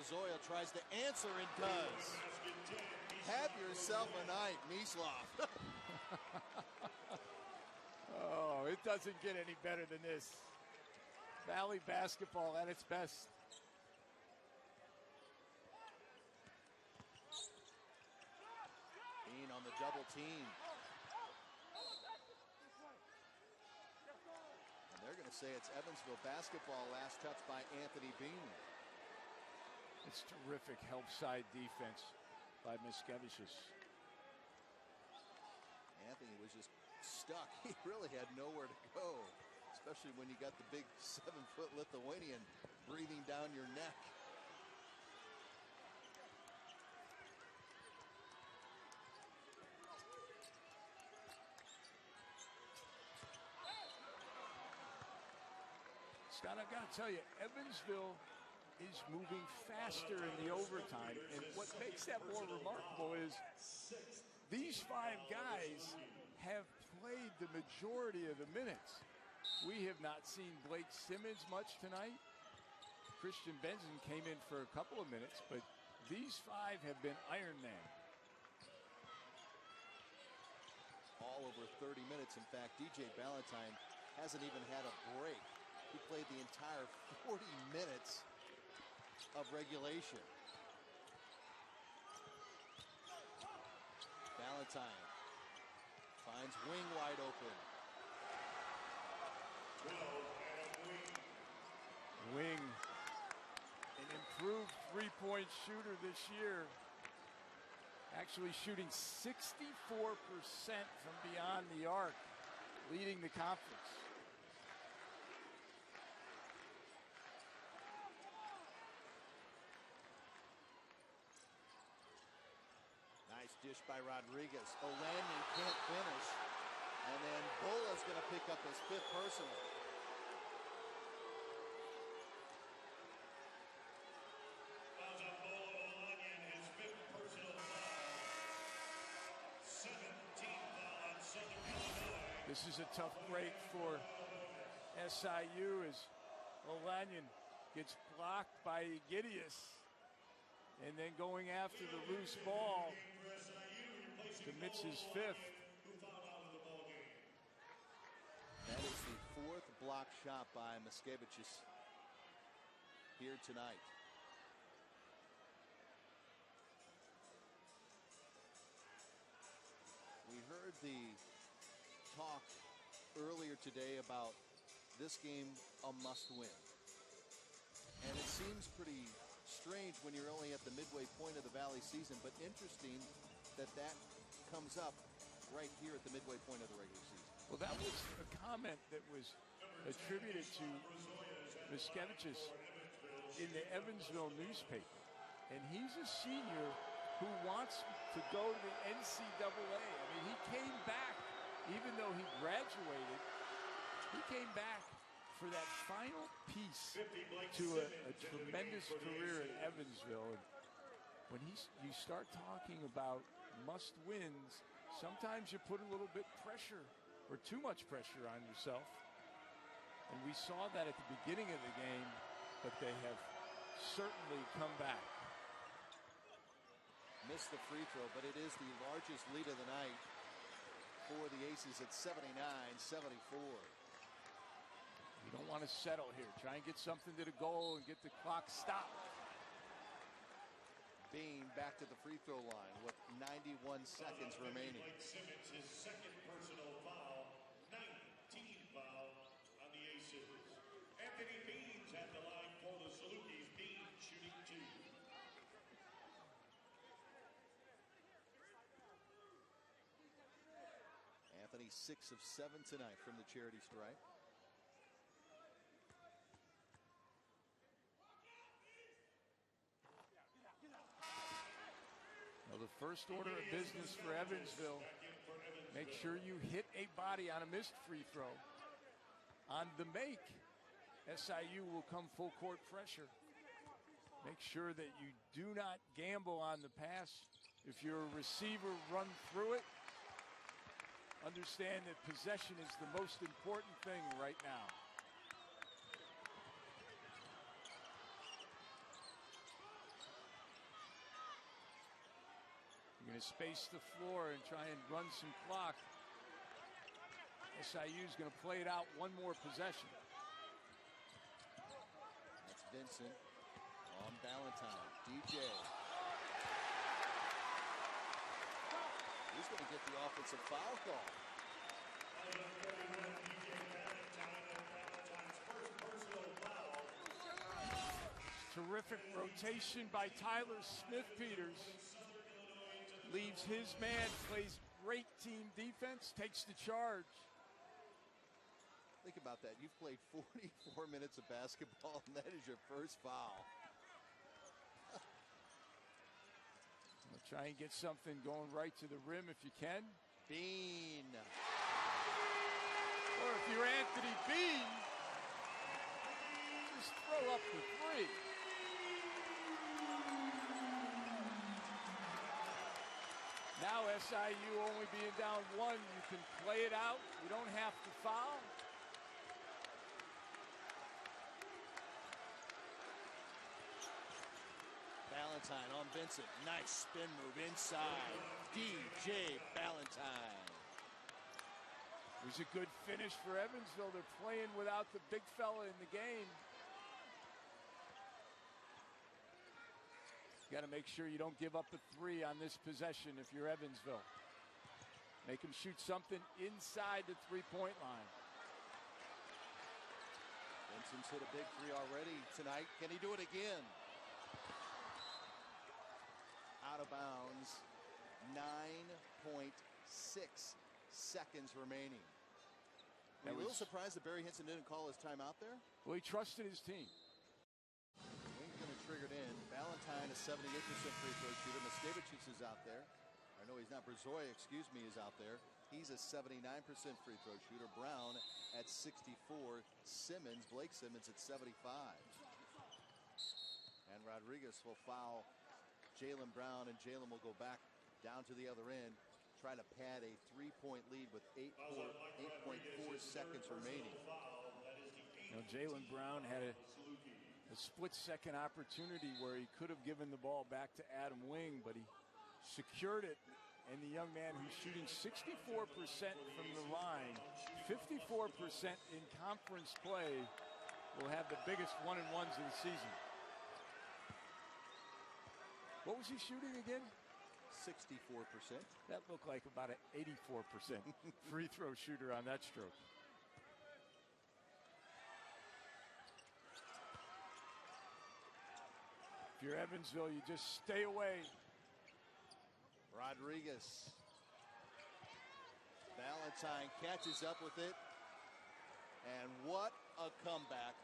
Zoya tries to answer and does. Have yourself a night, Mislav. Oh, it doesn't get any better than this. Valley basketball at its best. Bean on the double team. And they're going to say it's Evansville basketball. Last touch by Anthony Bean. It's terrific help side defense by Miskevičius. Anthony was just stuck. He really had nowhere to go, especially when you got the big 7-foot Lithuanian breathing down your neck. Scott, I've got to tell you, Evansville is moving faster in the overtime, and what makes that more remarkable is these 5 guys have played the majority of the minutes. We have not seen Blake Simmons much tonight. Christian Benson came in for a couple of minutes, but these 5 have been Iron Man. All over 30 minutes. In fact, DJ Balentine hasn't even had a break. He played the entire 40 minutes of regulation. Balentine finds Wing wide open. Wing, an improved three-point shooter this year. Actually shooting 64% from beyond the arc, leading the conference. Nice dish by Rodriguez. O'Lanion can't finish. And then Bola's going to pick up his 5th personal. This is a tough break for SIU as O'Lanion gets blocked by Egidius. And then going after the loose ball, commits his 5th. That is the 4th block shot by Miskevičius here tonight. We heard the talk earlier today about this game a must-win. And it seems pretty strange when you're only at the midway point of the Valley season, but interesting that that comes up right here at the midway point of the regular season. Well, that was a comment that was attributed to Miskevičius in the Evansville newspaper. And he's a senior who wants to go to the NCAA. I mean, he came back even though he graduated, he came back for that final piece to a tremendous career at Evansville. And when you start talking about must wins, sometimes you put a little bit pressure or too much pressure on yourself. And we saw that at the beginning of the game, but they have certainly come back. Missed the free throw, but it is the largest lead of the night for the Aces at 79-74. You don't want to settle here. Try and get something to the goal and get the clock stopped. Bean back to the free throw line with 91 seconds remaining. Blake Simmons, his second personal foul, 19th foul on the Aces. Anthony Bean's at the line for the Salukis. Bean shooting 2. Anthony 6 of 7 tonight from the charity stripe. Well, the first order of business for Evansville, make sure you hit a body on a missed free throw. On the make, SIU will come full court pressure. Make sure that you do not gamble on the pass. If you're a receiver, run through it. Understand that possession is the most important thing right now. You're going to space the floor and try and run some clock. SIU is going to play it out one more possession. That's Vincent on Balentine. DJ. He's going to get the offensive foul call. Terrific rotation by Tyler Smith-Peters. Leaves his man, plays great team defense, takes the charge. Think about that. You've played 44 minutes of basketball, and that is your first foul. We'll try and get something going right to the rim if you can. Bean. Or if you're Anthony Bean, just throw up the three. Now SIU only being down 1, you can play it out. You don't have to foul. Balentine on Vincent. Nice spin move inside. DJ Balentine. It was a good finish for Evansville. They're playing without the big fella in the game. You got to make sure you don't give up a 3 on this possession if you're Evansville. Make them shoot something inside the three-point line. Vincent's hit a big 3 already tonight. Can he do it again? Out of bounds. 9.6 seconds remaining. I'm a little surprised that Barry Hinson didn't call his timeout there. Well, he trusted his team. Wing's going to trigger it in. Balentine, a 78% free throw shooter. Miskevicius is out there. I know he's not. Brzoja, excuse me, is out there. He's a 79% free throw shooter. Brown at 64. Simmons, Blake Simmons at 75. And Rodriguez will foul Jaylen Brown, and Jaylen will go back down to the other end, trying to pad a 3-point lead with 8.4 seconds remaining. You know, Jaylen Brown had a split-second opportunity where he could have given the ball back to Adam Wing, but he secured it. And the young man who's shooting 64% from the line, 54% in conference play, will have the biggest one-and-ones of the season. What was he shooting again? 64%. That looked like about an 84% free throw shooter on that stroke. If you're Evansville, you just stay away. Rodriguez. Balentine catches up with it. And what a comeback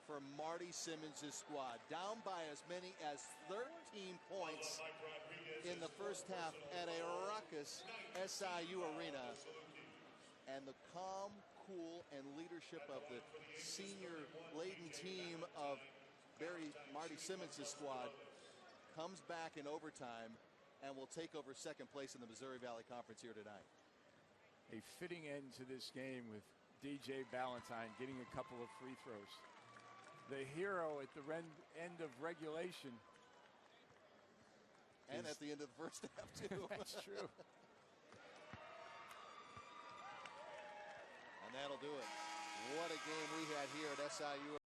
for Marty Simmons' squad. Down by as many as 13 points in the first half at a raucous SIU arena. and the calm, cool, and leadership of the senior-laden team of Marty Simmons' squad comes back in overtime and will take over second place in the Missouri Valley Conference here tonight. A fitting end to this game with DJ Balentine getting a couple of free throws. The hero at the end of regulation. And at the end of the first half, too. That's true. And that'll do it. What a game we had here at SIU.